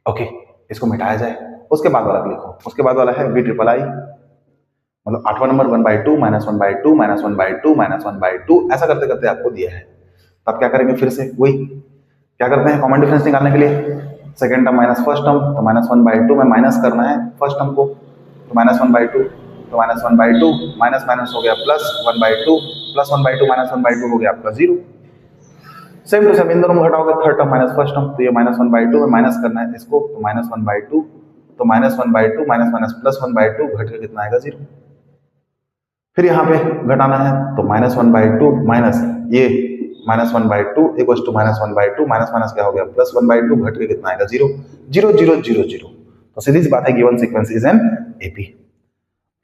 ओके, इसको मिटाया जाए। उसके बाद वाला लिखो, उसके बाद वाला है वी ट्रिपल आई, मतलब 8वां नंबर 1/2 माइनस 1/2 माइनस 1/2 माइनस 1/2, ऐसा करते करते आपको दिया है। तब क्या करेंगे? फिर से वही क्या करते हैं कॉमन डिफरेंस निकालने के लिए, second term minus first term, तो माइनस 1/2 में माइनस करना है फर्स्ट टर्म को, तो माइनस 1/2, तो माइनस 1/2 माइनस माइनस हो गया प्लस 1/2, प्लस 1/2 माइनस 1/2 हो गया आपका 0। सेम टू सेम इन दोनों में घटाओगे, third term minus first term, तो ये माइनस 1/2 में माइनस करना है इसको, तो माइनस 1/2, तो माइनस 1/2 माइनस माइनस प्लस 1/2 घट के कितना आएगा? 0। फिर यहाँ पे घटाना है तो माइनस 1/2 माइनस ये minus 1/2 equals to minus 1/2, minus minus क्या हो गया? प्लस 1/2 घट के कितना आएगा? 0। 0 0 0 0। तो सीधी सी बात है given sequence is an AP.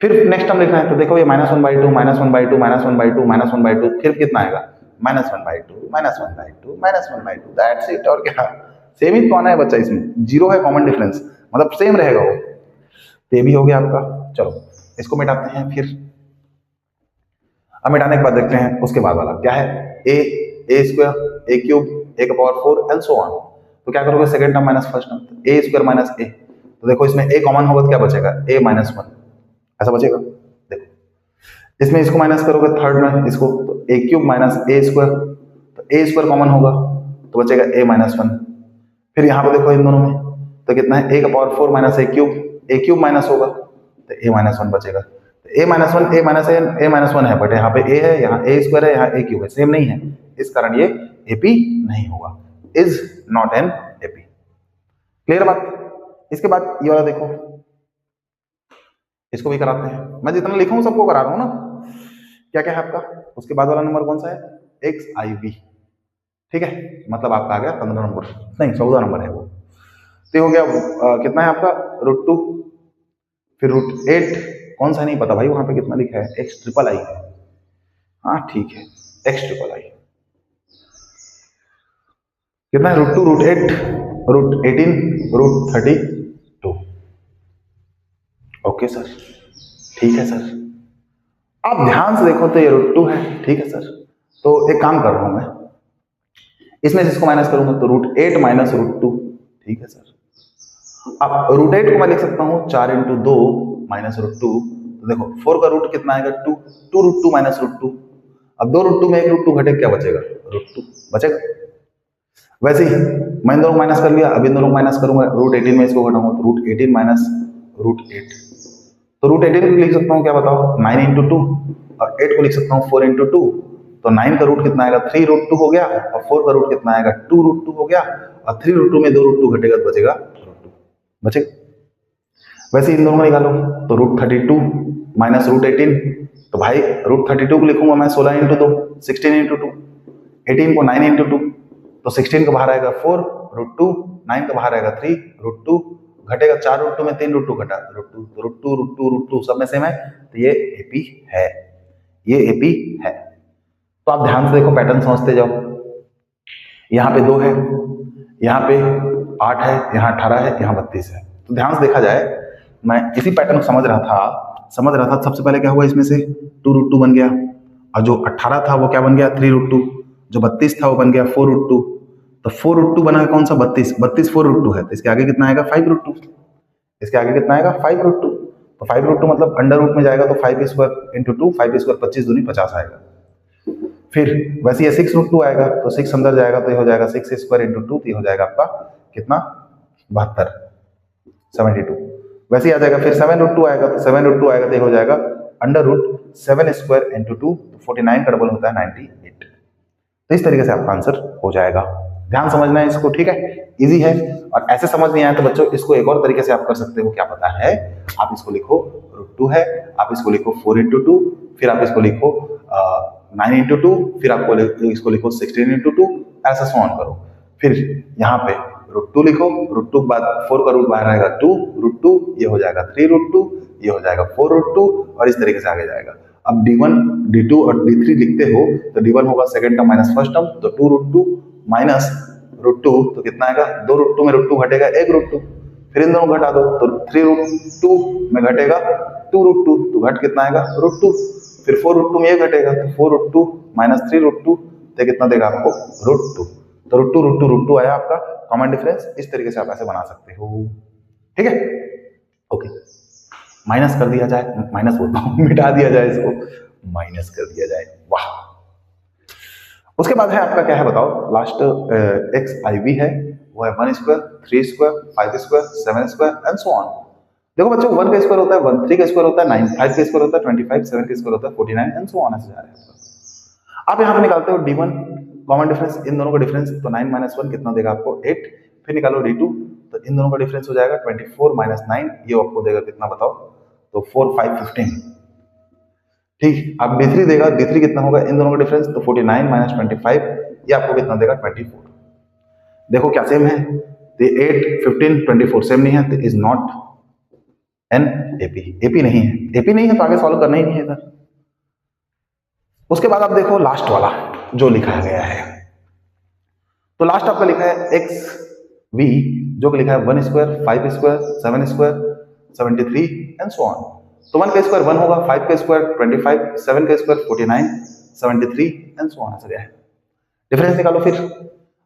फिर नेक्स्ट टर्म लिखना है, तो देखो ये माइनस 1/2 माइनस 1/2 माइनस 1/2 माइनस 1/2, फिर कितना आएगा? Minus 1/2 minus 1/2 minus 1/2, that's it. और क्या? सेम ही तो आना है बच्चा, इसमें 0 है कॉमन डिफरेंस, मतलब सेम रहेगा वो। तो ये भी हो गया आपका। चलो इसको मिटाते हैं। फिर अब मिटाने के बाद देखते हैं उसके बाद वाला क्या है, ए स्क्वायर ए क्यूब ए का पावर 4 एंड सो ऑन। तो क्या करोगे? Second term minus first term, a square minus a, तो देखो इसमें a कॉमन होगा तो क्या बचेगा, a माइनस वन, ऐसा बचेगा। देखो इसमें इसको माइनस करोगे थर्ड में इसको, तो a cube minus a square, तो a स्क्वायर कॉमन होगा तो बचेगा a माइनस वन। फिर यहाँ पे देखो इन दोनों में तो कितना है, a का power four minus a cube minus होगा तो a माइनस वन बचेगा। तो a minus one, a minus a minus one है, बट यहाँ पे a है, यहाँ a स्क्वायर है, यहाँ a क्यूब है, सेम नहीं है, इस कारण ये AP नहीं होगा, is not an AP। Clear बात। इसके बाद ये वाला देखो, इसको भी कराते हैं, मैं जितना लिखा हूं सबको करा रहा हूं ना। क्या क्या है आपका, उसके बाद वाला नंबर कौन सा है, XIV, ठीक है, मतलब आपका आ गया 15 नंबर, नहीं 14 नंबर है वो। तो हो गया कितना है आपका, √2, फिर √8, कौन सा नहीं पता भाई, वहां पे कितना लिखा है, XIII है, हाँ ठीक है, XIII कितना है, √2, √8, √18, √32। ओके सर, ठीक है सर। आप ध्यान से देखो तो ये √2 है, ठीक है सर। तो एक काम कर रहा हूं मैं, इसमें से इसको माइनस करूंगा तो √8 माइनस √2, ठीक है सर। अब √8 को मैं लिख सकता हूं 4 इंटू 2 माइनस √2, तो देखो 4 का रूट कितना आएगा, 2, 2 √2 माइनस √2। अब 2 √2 में 1 √2 घटे, क्या बचेगा, √2 बचेगा। वैसे ही मैं इन दोनों को माइनस कर लिया, अब इन दोनों को माइनस करूंगा, √18 में इसको घटाऊंगा तो √18 माइनस √8, तो √18 को लिख सकता हूँ क्या बताओ, 9 इंटू 2, और 8 को लिख सकता हूँ 4 इंटू 2, तो 9 का रूट कितना आएगा, 3 √2 हो गया, और 4 का रूट कितना आएगा, 2 √2 हो गया, और 3 √2 में 2 √2 घटेगा तो बचेगा √2, बचेगा। वैसे इन दोनों को निकालो तो √32 माइनस √18, तो भाई √32 को लिखूंगा मैं 16 इंटू 2, 16 इंटू 2, 18 को 9 इंटू 2, तो 16 का बाहर आएगा 4 √2, 9 का बाहर आएगा 3 √2, घटेगा 4 √2 में 3 √2 घटा, √2 सब में सेम है, तो ये AP है, ये AP है। तो आप ध्यान से देखो, पैटर्न समझते जाओ, यहाँ पे 2 है, यहाँ पे 8 है, यहाँ 18 है, यहाँ 32 है, तो ध्यान से देखा जाए, मैं इसी पैटर्न को समझ रहा था, सबसे पहले क्या हुआ, इसमें से 2 √2 बन गया, और जो 18 था वो क्या बन गया, 3 √2, जो 32 था वो बन गया 4 √2, तो 4 √2 बना है कौन सा, 32, 4 √2 है, तो इसके आगे कितना आएगा, 5 √2, इसके आगे कितना आएगा, 5 √2, तो 5 √2 मतलब अंडर रूट में जाएगा तो 5 स्क्वायर इंटू 2, 5 स्क्वायर 25 दूनी 50 आएगा। फिर वैसे ये 6 √2 आएगा, तो 6 अंदर जाएगा तो ये हो जाएगा 6 स्क्वायर इंटू 2, तो ये हो जाएगा आपका कितना, 72, 72। वैसे ही आ जाएगा, फिर 7 √2 आएगा, तो 7 √2 आएगा तो ये हो जाएगा अंडर रूट 7 स्क्वायर इंटू 2, तो 49 का डबल होता है 98। तो इस तरीके से आपका आंसर हो जाएगा, ध्यान समझना है इसको, ठीक है, इजी है। और ऐसे समझ नहीं आया तो बच्चों इसको एक और तरीके से आप कर सकते हो, क्या पता है, आप इसको लिखो √2 है, आप इसको लिखो 4 इंटू 2, फिर आप इसको लिखो 9 इंटू 2, फिर आपको इसको लिखो 16 इंटू 2, ऐसा सो ऑन करो। फिर यहाँ पे √2 लिखो, √2 के बाद 4 का रूट बाहर आएगा 2 √2, ये हो जाएगा 3 √2, ये हो जाएगा 4 √2, और इस तरीके से आगे जाएगा। अब D1, D2 और D3 लिखते हो तो D1 होगा second term minus first term, तो 2 √2 माइनस √2, तो कितना आएगा, 2 √2 में √2 घटेगा 1 √2, फिर इन दोनों घटा दो तो 3 √2 में घटेगा 2 √2, तो घट कितना आएगा, √2, फिर 4 √2 में ये घटेगा तो 4 √2 माइनस 3 √2, तो कितना देगा आपको, √2, तो √2 आया आपका कॉमन डिफरेंस। इस तरीके से आप ऐसे बना सकते हो, ठीक है, ओके। माइनस कर दिया जाए, माइनस बोलता हूं, मिटा दिया जाए इसको, माइनस कर दिया जाए, वाह। उसके बाद है आपका क्या है बताओ, लास्ट XIV है, वो है 1 square, 3 square, 5 square, 7 square and so on. देखो बच्चों 1 का स्क्वायर होता है 1, 3 का स्क्वायर होता है 9, 5 का स्क्वायर होता है 25, 7 का स्क्वायर होता है 49 एंड सो ऑन, ऐसे जा रहे हैं। आप यहाँ पे निकालते हो D1 कॉमन डिफरेंस, इन दोनों का डिफरेंस, तो 9 माइनस 1 कितना देगा आपको, 8, फिर निकालो D2, तो इन दोनों का डिफरेंस हो जाएगा 24 माइनस 9, ये आपको देगा कितना बताओ, तो 4 5 15, ठीक। अब D3 देगा, D3 कितना होगा, इन दोनों का डिफरेंस, तो 49 माइनस 25, ये आपको कितना देगा, 24। देखो क्या सेम है, तो 8 15 24 सेम नहीं है, तो is not an AP, AP नहीं है, AP नहीं है तो आगे सॉल्व करना ही नहीं है सर। उसके बाद आप देखो लास्ट वाला जो लिखा गया है, तो लास्ट आपका लिखा है XV, जो लिखा है 1 square, 5 square, 7 square, 73 and so on. तो 1 का स्क्वायर 1 होगा, 5 का स्क्वायर 25, 7 का स्क्वायर 49, 73 एंड सो ऑन, ऐसा गया है। डिफरेंस निकालो, फिर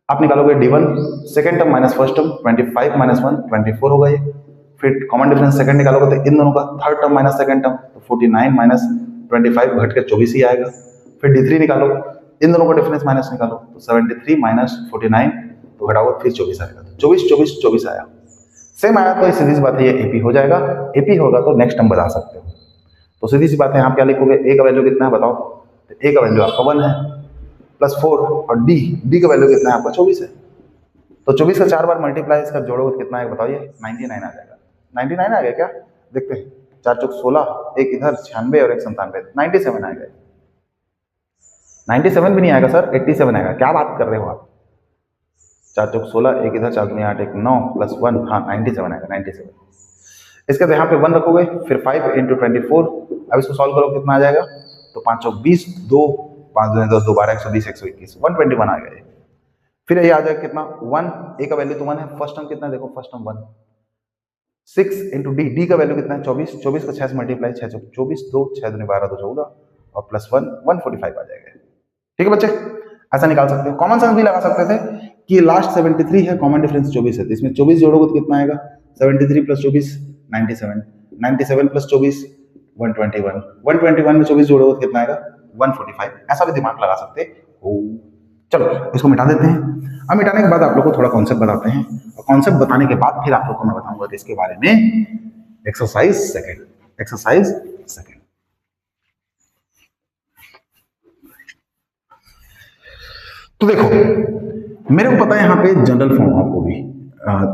आप निकालोगे D1 second term minus first term, 25 minus 1 24 होगा ये, फिर कॉमन डिफरेंस सेकंड निकालोगे तो इन दोनों का third term minus second term, तो 49 माइनस 25 घट के 24 ही आएगा। फिर D3 निकालो, इन दोनों का डिफरेंस माइनस निकालो तो 73 माइनस 49 तो घटाओगे फिर 24 आएगा, तो 24 24 24 आया। सेम आया तो सीधी सी बात है ये एपी हो जाएगा। एपी होगा तो नेक्स्ट टर्म बता सकते हो। तो सीधी सी बात है, यहाँ क्या लिखोगे, ए का वैल्यू कितना है बताओ, तो ए का वैल्यू आपका 1 है प्लस 4 और डी का वैल्यू कितना है आपका 24 है। तो 24 का 4 बार मल्टीप्लाई इसका जोड़ोगे कितना है बताओ, ये 99 आ जाएगा। 99 आ गया क्या, देखते हैं, 4 चौक 16, एक इधर 96 और एक 97, 97 आएगा। 97 भी नहीं आएगा सर, 87 आएगा। क्या बात कर रहे हो आप, 4 चौक 16, एक इधर 4 दूनी 8, एक 9 प्लस 1, हाँ 97 आएगा, 97। इसके बाद यहाँ पे 1 रखोगे, फिर 5 इंटू 24, अब इसको सॉल्व करो कितना आ जाएगा, तो 5 चौक 20, 2 5 दूनी 10, 2 12, 120, 121, 121 आ गया। फिर ये आ जाएगा कितना 1, ए का वैल्यू तो 1 है, फर्स्ट टर्म कितना है देखो, फर्स्ट टर्म 1, 6 इंटू डी का वैल्यू कितना है 24, 24 का 6 से मल्टीप्लाई 6 चौक 24, 2 6 दूनी 12, 2 14 और प्लस 1 145 आ जाएगा। ठीक है बच्चे, ऐसा निकाल सकते हो। कॉमन सेंस भी लगा सकते थे कि लास्ट 73 है, कॉमन डिफरेंस 24 है, तो इसमें 24 जोड़ोगे तो कितना आएगा, 73 प्लस 24 97, 97 प्लस 24 121, 121 में 24 जोड़ोगे तो कितना आएगा 145। ऐसा भी दिमाग लगा सकते हो। चलो इसको मिटा देते हैं। अब मिटाने के बाद आप लोग को थोड़ा कॉन्सेप्ट बताते हैं, और कॉन्सेप्ट बताने के बाद फिर आप लोग को मैं बताऊंगा कि इसके बारे में एक्सरसाइज सेकंड। तो देखो मेरे को पता है यहाँ पे जनरल फॉर्म आपको भी,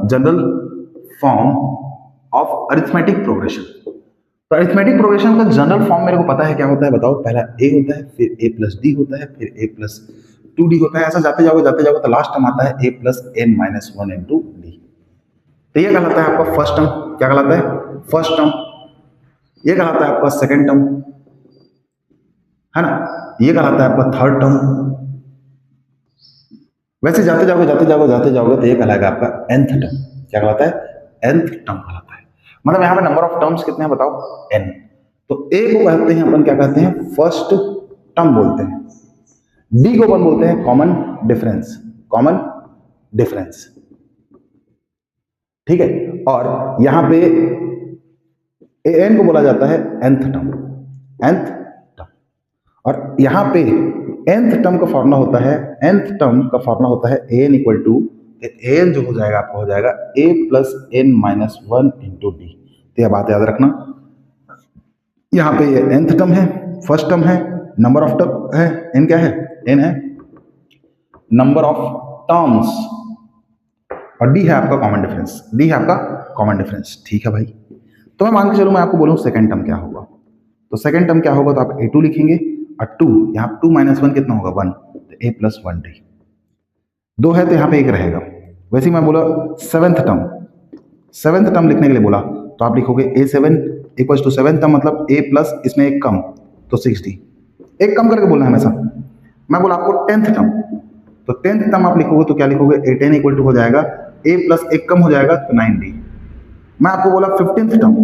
general form of arithmetic progression. तो अरिथमेटिक प्रोग्रेशन का जनरल फॉर्म मेरे को पता है क्या होता है बताओ, पहला ए होता है, फिर ए प्लस डी होता है, फिर ए प्लस 2d होता है, ऐसा जाते जाओगे तो लास्ट टर्म आता है a plus n minus 1 into D. तो ये कहलाता है आपका फर्स्ट टर्म, क्या कहलाता है फर्स्ट टर्म, ये कहलाता है आपका सेकंड टर्म, है ना, ये कहलाता है आपका थर्ड टर्म। वैसे जाते जाओगे तो ये कहलाएगा आपका nth टर्म, क्या कहलाता है nth टर्म कहलाता है। मतलब यहाँ पे नंबर ऑफ टर्म्स कितने हैं बताओ, n। तो a को कहते हैं अपन क्या कहते हैं, फर्स्ट टर्म बोलते हैं, डी को अपन बोलते हैं कॉमन डिफरेंस, ठीक है, और यहां पे एन को बोला जाता है nth टर्म, और यहां पे nth टर्म का फॉर्मूला होता है एन इक्वल टू, एन जो हो जाएगा आपका हो जाएगा a plus n minus 1 into D. तो यह बात याद रखना, यहां पे ये nth टर्म है, फर्स्ट टर्म है, नंबर ऑफ टर्म है, n क्या है, n है नंबर ऑफ टर्म्स, और d है आपका कॉमन डिफरेंस, ठीक है भाई। तो मैं मान के चलूं मैं आपको बोलूं सेकंड टर्म क्या होगा, तो सेकंड टर्म क्या होगा, तो आप a2 लिखेंगे, और 2 यहाँ 2 माइनस 1 कितना होगा 1, तो a प्लस 1d, 2 है तो यहाँ पे 1 रहेगा। वैसे ही मैं बोला सेवेंथ टर्म लिखने के लिए बोला, तो आप लिखोगे a7 equal to seventh term, मतलब a प्लस इसमें एक कम तो 6d, एक कम करके बोलना है हमेशा। मैं बोला आपको 10th टर्म, तो 10th टर्म आप लिखोगे तो क्या लिखोगे, a10 इक्वल टू हो जाएगा a प्लस एक कम हो जाएगा तो 9d। मैं आपको बोला 15th टर्म,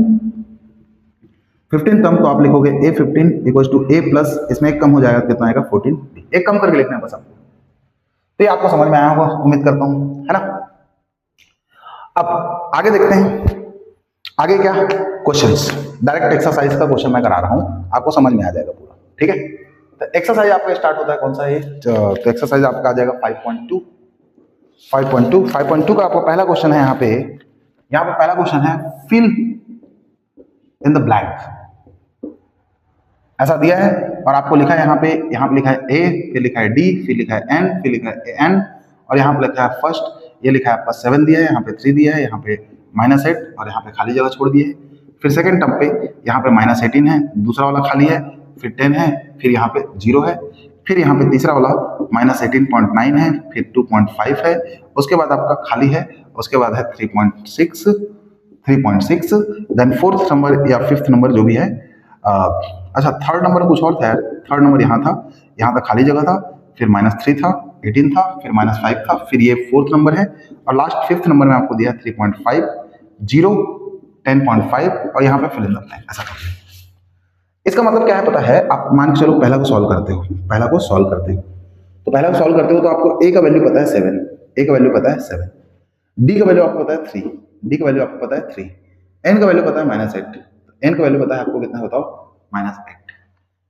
तो आप लिखोगे a15 equal to a plus इसमें एक कम हो जाएगा कितना आएगा 14d, एक कम करके लिखना है बस आपको। तो ये आपको समझ में आया होगा उम्मीद करता हूं, है ना। अब आगे देखते हैं, आगे क्या क्वेश्चंस, डायरेक्ट एक्सरसाइज का क्वेश्चन मैं करा रहा हूं, आपको समझ में आ जाएगा पूरा, ठीक है। तो एक्सरसाइज आपका स्टार्ट होता है कौन सा है, तो एक्सरसाइज आपका आ जाएगा 5.2 का आपका पहला क्वेश्चन है। यहाँ पे पहला क्वेश्चन है फिल इन द ब्लैंक, ऐसा दिया है और आपको लिखा है यहाँ पे लिखा है a, फिर लिखा है d, फिर लिखा है n, फिर लिखा है n, और यहाँ पे लिखा है फर्स्ट, ये लिखा है आपका 7 दिया है, यहाँ पे 3 दिया है, यहाँ पे -8 और यहाँ पे खाली जगह छोड़ दिए है। फिर सेकंड टर्म पे यहाँ पे -18 है, दूसरा वाला खाली है, फिर 10 है, फिर यहाँ पे 0 है, फिर यहाँ पे तीसरा वाला -18.9 है, फिर 2.5 है, उसके बाद आपका खाली है, उसके बाद है 3.6, देन फोर्थ नंबर या फिफ्थ नंबर जो भी है, अच्छा थर्ड नंबर कुछ और था यार, थर्ड नंबर यहाँ था खाली जगह था, फिर -3 था, 18 था, फिर -5 था, फिर ये फोर्थ नंबर है, और लास्ट फिफ्थ नंबर में आपको दिया 3.5, 0, 10.5 और यहाँ पे फिल इन द ब्लैंक, ऐसा करते हैं। इसका मतलब क्या है पता है, आप मान के चलो पहला को सॉल्व करते हो, तो पहला को सॉल्व करते हो तो आपको a का वैल्यू पता है 7, डी का वैल्यू आपको पता है 3, एन का वैल्यू पता है -8, एन का वैल्यू पता है आपको कितना बताओ -8,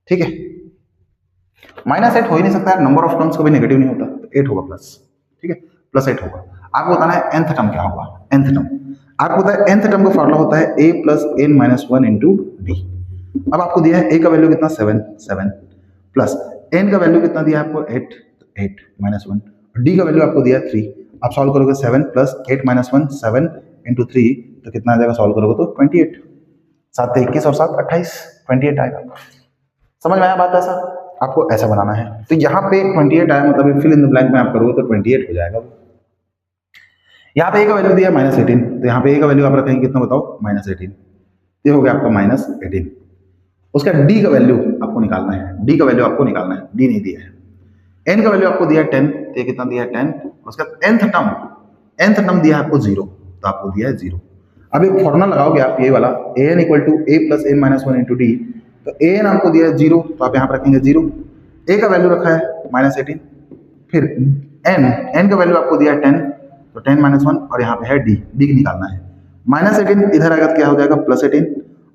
ठीक है। -8 हो ही नहीं सकता है, नंबर ऑफ टर्म्स कभी नेगेटिव नहीं होता, तो 8 होगा प्लस, ठीक है, +8 होगा। आपको बताना है nth टर्म क्या होगा, nth टर्म आपको पता है nth टर्म का फॉर्मूला होता है a + n - 1 × d। अब आपको दिया है a का वैल्यू कितना 7 प्लस n का वैल्यू कितना दिया है आपको 8 -1 और d का वैल्यू आपको दिया है 3। आप सॉल्व करोगे 7 + 8 - 1 7 × 3 तो कितना आ जाएगा, सॉल्व करोगे तो 28, 7 × 21 और 7 × 28 28 आएगा। समझ में आया बात? ऐसा आपको ऐसा बनाना है, तो यहाँ पे 28 आया मतलब फिल इन द ब्लैंक में आप करोगे तो 28 हो जाएगा। यहाँ पे a का वैल्यू दिया -18, तो यहाँ पे a का वैल्यू आप रखेंगे कितना बताओ -18, ये हो गया आपका -18। उसका d का वैल्यू आपको निकालना है, d का वैल्यू आपको निकालना है, d नहीं दिया है। n का वैल्यू आपको दिया है 10, तो ये कितना दिया है 10। उसका nth टर्म दिया है आपको 0, तो आपको दिया है 0। अब एक फॉर्मूला लगाओगे आप ये वाला an = a + n - 1 × d, तो an आपको दिया है 0, तो आप यहाँ पर रखेंगे 0, a का वैल्यू रखा है -18, फिर n का वैल्यू आपको दिया है 10, तो 10 - 1 और यहाँ पे है d निकालना है। -18 इधर आएगा तो क्या हो जाएगा +18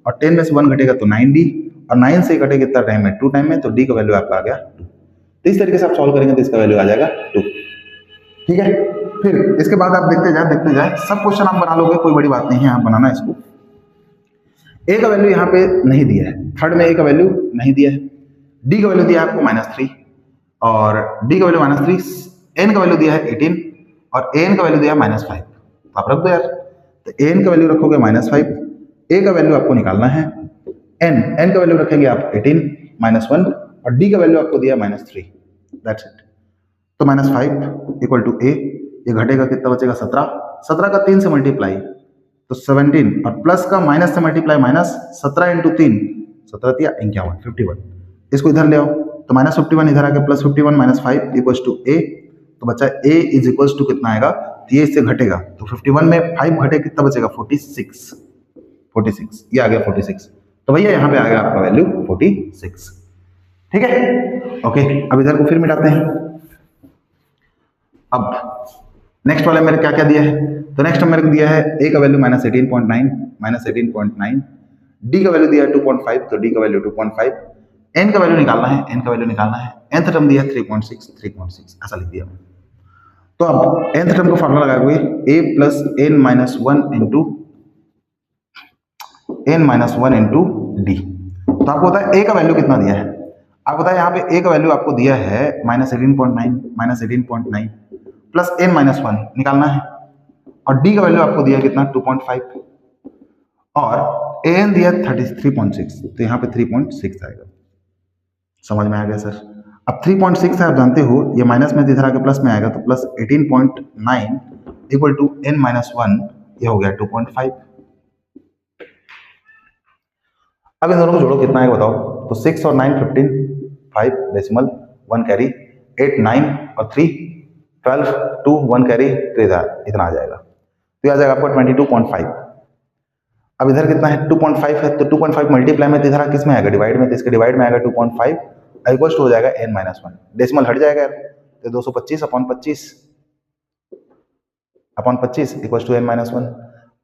और 10 में से 1 घटेगा तो 9d और 9 से घटेगा कितना टाइम में 2 टाइम में, तो d का वैल्यू आपका आ गया 2। तो इस तरीके से आप सॉल्व करेंगे तो इसका वैल्यू आ जाएगा 2, ठीक है। फिर इसके बाद आप देखते जाए सब क्वेश्चन आप बना लोगे, कोई बड़ी बात नहीं है, आप बनाना इसको। a का वैल्यू यहाँ पे नहीं दिया है, थर्ड में a का वैल्यू नहीं दिया है, d का वैल्यू दिया है आपको -3 और d का वैल्यू -3, n का वैल्यू दिया है 18 और an का वैल्यू दिया है -5, तो आप रख दो यार। तो an का वैल्यू रखोगे -5, a का वैल्यू आपको निकालना है, n का वैल्यू रखेंगे आप 18 - 1 और d का वैल्यू आपको दिया -3, दैट्स इट। तो -5 = a, ये घटेगा कितना बचेगा 17, 17 का 3 से मल्टीप्लाई तो 17 और प्लस का माइनस से मल्टीप्लाई -17 × 3 17 × 51 51, इसको इधर ले आओ तो -51 इधर आके +51 - 5 = a, तो बच्चा a = कितना आएगा, तो ये इससे घटेगा तो 51 में 5 घटे कितना बचेगा 46, ये आ गया 46, तो भैया यहाँ पे आ गया आपका वैल्यू 46, ठीक है। ओके, अब इधर को फिर मिटाते हैं। अब नेक्स्ट वाले मेरे क्या क्या दिया है, तो नेक्स्ट मेरे को दिया है a का वैल्यू -18.9, d का वैल्यू दिया है 2.5, तो d का वैल्यू 2.5, n का वैल्यू निकालना है, nth टर्म दिया है 3.6 ऐसा लिख दिया। तो अब nth टर्म का फॉर्मूला लगाओगे a + n - 1 × d, तो आपको पता है a का वैल्यू कितना दिया है, आपको पता है यहाँ पे a का वैल्यू आपको दिया है -18.9 प्लस n - 1 निकालना है और d का वैल्यू आपको दिया कितना 2.5 और an दिया 33.6, तो यहाँ पे 3.6 आएगा। समझ में आ गया सर? अब 3.6 है, आप जानते हो ये माइनस में इधर आके प्लस में आएगा, तो +18.9 = n - 1, ये हो गया 2.5। अब इन दोनों को जोड़ो कितना है बताओ, तो 6 और 9 15, 5 डेसिमल 1 कैरी, 8 9 और 3 12 2 1 कैरी, तो इतना आ जाएगा, तो ये आ जाएगा आपका 22.5। अब इधर कितना है 2.5 है, तो 2.5 मल्टीप्लाई में तो इधर किस में आएगा डिवाइड में, तो इसके डिवाइड में आएगा 2.5 इक्वल टू हो जाएगा n - 1, डेसिमल हट जाएगा यार, तो 225/25 इक्वल टू n - 1,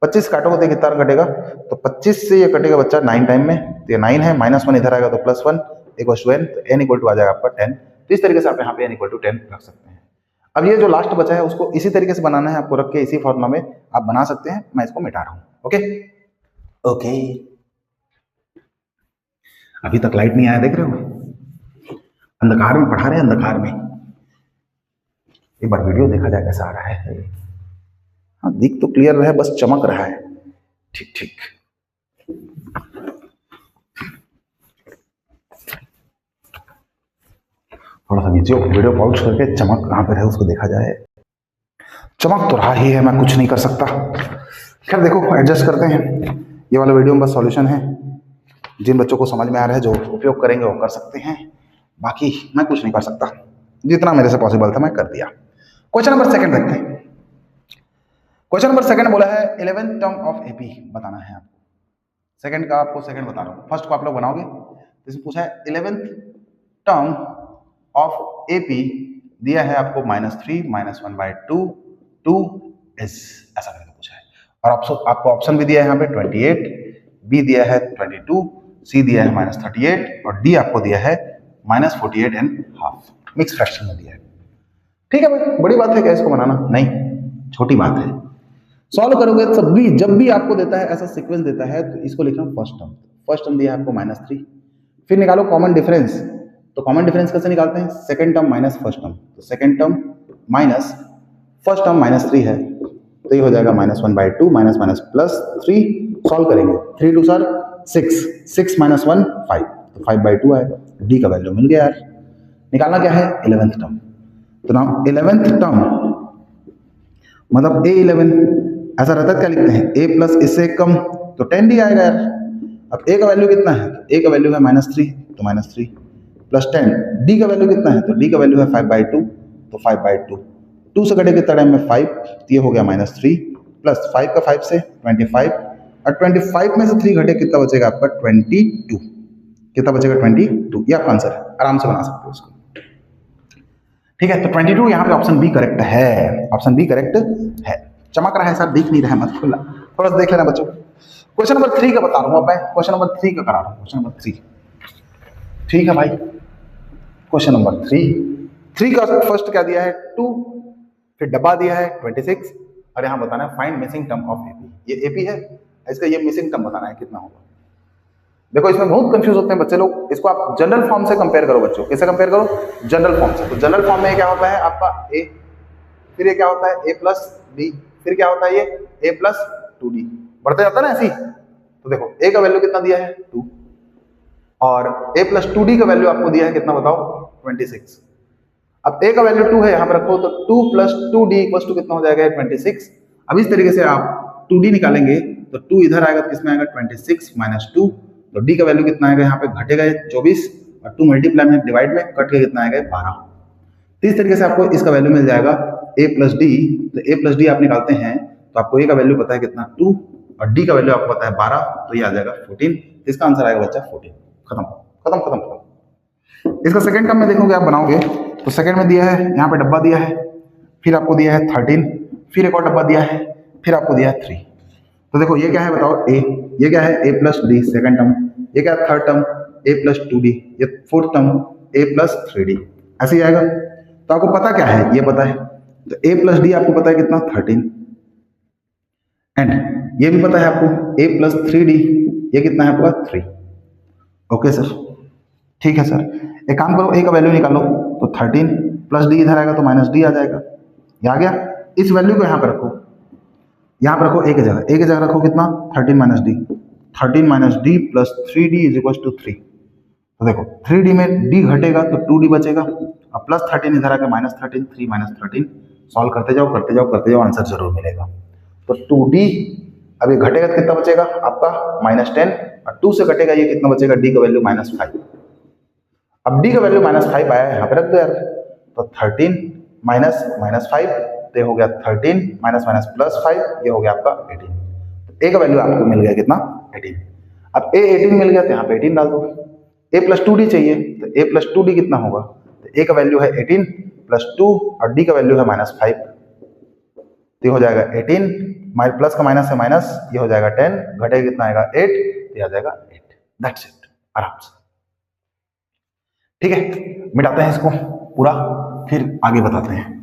25 काटोगे तो कितना कटेगा, तो 25 से ये कटेगा बच्चा 9 टाइम में, तो ये 9 है, -1 इधर आएगा तो +1 इक्वल टू n, तो n इक्वल टू आ जाएगा आपका 10। तो इस तरीके से आप यहाँ पे n = 10 रख सकते हैं। अब ये जो लास्ट बचा है उसको इसी तरीके से बनाना है आपको, रख के इसी फॉर्मूला में आप बना सकते हैं, मैं इसको मिटा रहा हूँ। ओके, अभी तक लाइट नहीं आया, देख रहे हो, अंधकार में पढ़ा रहे हैं, अंधकार में। एक बार वीडियो देखा जाए कैसा आ रहा है, हाँ दिख तो क्लियर रहा है, बस चमक रहा है, ठीक। थोड़ा सा नीचे वीडियो पॉज करके चमक कहाँ पे है उसको देखा जाए। चमक तो रहा ही है, मैं कुछ नहीं कर सकता। खैर देखो, एडजस्ट करते हैं। ये वाला वीडियो में बस सॉल्यूशन है, जिन बच्चों को समझ में आ रहा है, जो उपयोग करेंगे वो कर सकते हैं, बाकी मैं कुछ नहीं कर सकता। जितना मेरे से पॉसिबल था मैं कर दिया। क्वेश्चन नंबर 2 देखते हैं। क्वेश्चन नंबर 2 बोला है 11th टर्म ऑफ एपी बताना है आपको। सेकंड का आपको सेकंड बता रहा हूँ, फर्स्ट को आप लोग बनाओगे। तो इसमें पूछा है 11th टर्म ऑफ एपी दिया है आपको -3 - 1/2 2 s ऐसा करके पूछा है। और आपको ऑप्शन भी दिया है यहाँ पे 28, बी दिया है 22, सी दिया है -38 और डी आपको दिया है -48.5 मिक्स फ्रैक्शन में दिया है। ठीक है भाई, बड़ी बात है क्या इसको बनाना? नहीं, छोटी बात है। सॉल्व करोगे तो जब भी आपको देता है ऐसा सीक्वेंस देता है तो इसको लिखना फर्स्ट टर्म दिया है आपको -3, फिर निकालो कॉमन डिफरेंस। तो कॉमन डिफरेंस कैसे निकालते हैं? Second term minus first term, तो second term minus first term -3 है तो ये हो जाएगा -1/2 माइनस माइनस +3। सॉल्व करेंगे 3 2 सर 6, 6 - 1 5, तो 5/2 आएगा। डी का वैल्यू मिल गया यार। निकालना क्या है? 11th term. तो ना 11th टर्म मतलब A11 ऐसा रहता है, क्या लिखते हैं? A प्लस इससे कम तो 10D आएगा यार। अब A का वैल्यू कितना है? A का वैल्यू है -3 तो -3 प्लस 10। D का वैल्यू कितना है? तो D का वैल्यू है 5/2 तो 5/2। 2 से कटे कितना टाइम में 5, तो ये हो गया -3 प्लस 5 का 5 से 25 और 25 में से 3 घटे कितना बचेगा आपका? 22। कितना बचेगा? 22। ये आपका आंसर है, आराम से बना सकते हो इसको। ठीक है, तो 22 यहाँ पे ऑप्शन बी करेक्ट है। ऑप्शन बी करेक्ट है। चमक रहा है सर, दिख नहीं रहा है, मत खुला थोड़ा सा देख लेना बच्चों। क्वेश्चन नंबर 3 का बता रहा हूँ मैं, क्वेश्चन नंबर 3 का करा रहा हूँ, क्वेश्चन नंबर 3। ठीक है भाई, क्वेश्चन नंबर 3 का फर्स्ट क्या दिया है? 2, फिर डब्बा दिया है 26 और यहाँ बताना है find missing term of AP. ये एपी है, इसका ये मिसिंग टर्म बताना है कितना होगा। देखो इसमें बहुत कंफ्यूज होते हैं बच्चे लोग। इसको आप जनरल फॉर्म से कंपेयर करो बच्चों। कैसे कंपेयर करो? जनरल फॉर्म से। तो जनरल फॉर्म में क्या होता है आपका ए, फिर ये क्या होता है A प्लस डी, फिर क्या होता है ये A प्लस 2D, बढ़ते जाता है ना ऐसी। तो देखो A का वैल्यू कितना दिया है? 2 और A प्लस 2D का वैल्यू आपको दिया है कितना बताओ? 26। अब A का वैल्यू 2 है, यहाँ पे रखो तो 2 प्लस 2D इक्वल्स टू कितना हो जाएगा? 26। अब इस तरीके से आप 2D निकालेंगे तो 2 इधर आएगा तो किसमें आएगा? 26 माइनस 2, तो D का वैल्यू कितना आएगा? यहाँ पे घटेगा 24 और 2 मल्टीप्लाई में डिवाइड में कट के कितना आएगा? 12। तो इस तरीके से आपको इसका वैल्यू मिल जाएगा A प्लस डी। तो A प्लस डी आप निकालते हैं तो आपको A का वैल्यू पता है कितना? 2 और D का वैल्यू आपको पता है 12, तो ये आ जाएगा 14। इसका आंसर आएगा बच्चा 14। खत्म खत्म खत्म खत्म। इसका सेकंड टर्म में देखोगे आप बनाओगे तो सेकंड में दिया है यहाँ पे डब्बा दिया है, फिर आपको दिया है 13, फिर एक और डब्बा दिया है, फिर आपको दिया है 3। तो देखो ये क्या है बताओ? A, ये क्या है? A plus D second term, ये क्या है? Third term A plus 2D, ये fourth term A plus 3D, ऐसे ही आएगा। तो आपको पता क्या है? ये पता है, तो A प्लस डी आपको पता है कितना? 13 एंड ये भी पता है आपको A प्लस 3D, ये कितना है आपका? 3। ओके सर, ठीक है सर। एक काम करो, A का वैल्यू निकालो तो 13 प्लस डी इधर आएगा तो माइनस डी आ जाएगा। ये आ गया। इस वैल्यू को यहाँ पे रखो, यहाँ पर रखो A की जगह, A की जगह रखो कितना? 13 minus d, 13 minus d plus 3D is equal to 3। तो देखो 3D में D घटेगा तो 2D बचेगा, अब प्लस 13 इधर आकर -13, 3 माइनस 13। सॉल्व करते जाओ करते जाओ करते जाओ, आंसर जरूर मिलेगा। तो 2D अब ये घटेगा तो कितना बचेगा आपका? -10 और 2 से घटेगा ये कितना बचेगा? D का वैल्यू -5। अब D का वैल्यू -5 आया है, यहाँ पे रख दो यार। तो 13 माइनस -5, तो ये हो गया 13 माइनस माइनस +5, ये हो गया आपका 18। तो A का वैल्यू आपको मिल गया कितना? 18। अब A 18 मिल गया तो यहाँ पे 18 डाल दो। A प्लस 2D चाहिए तो A प्लस 2D कितना होगा? तो A का वैल्यू है 18 प्लस 2 और D का वैल्यू है -5, तो ये हो जाएगा 18, प्लस का माइनस है माइनस, ये हो जाएगा 10, घटेगा कितना आएगा? 8, तो ये आ जाएगा 8। दैट्स इट, आराम से। ठीक है, मिटाते हैं इसको पूरा, फिर आगे बताते हैं।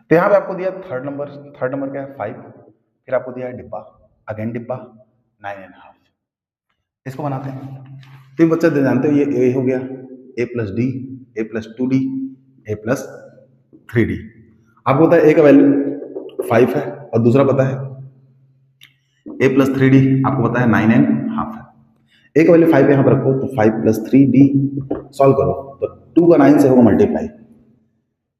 तो यहाँ पे आपको दिया थर्ड नंबर क्या है? 5, फिर आपको दिया है डिब्बा, अगेन डिब्बा 9.5। इसको बनाते हैं। तो बच्चे दे जानते हो ये A हो गया, A plus D, A plus 2D, A plus 3D। आपको पता है A का वैल्यू 5 है और दूसरा पता है A प्लस 3D आपको पता है 9.5 है। A का वैल्यू 5 यहाँ पर रखो तो 5 प्लस 3D, सॉल्व करो तो 2 का 9 से होगा मल्टीप्लाई,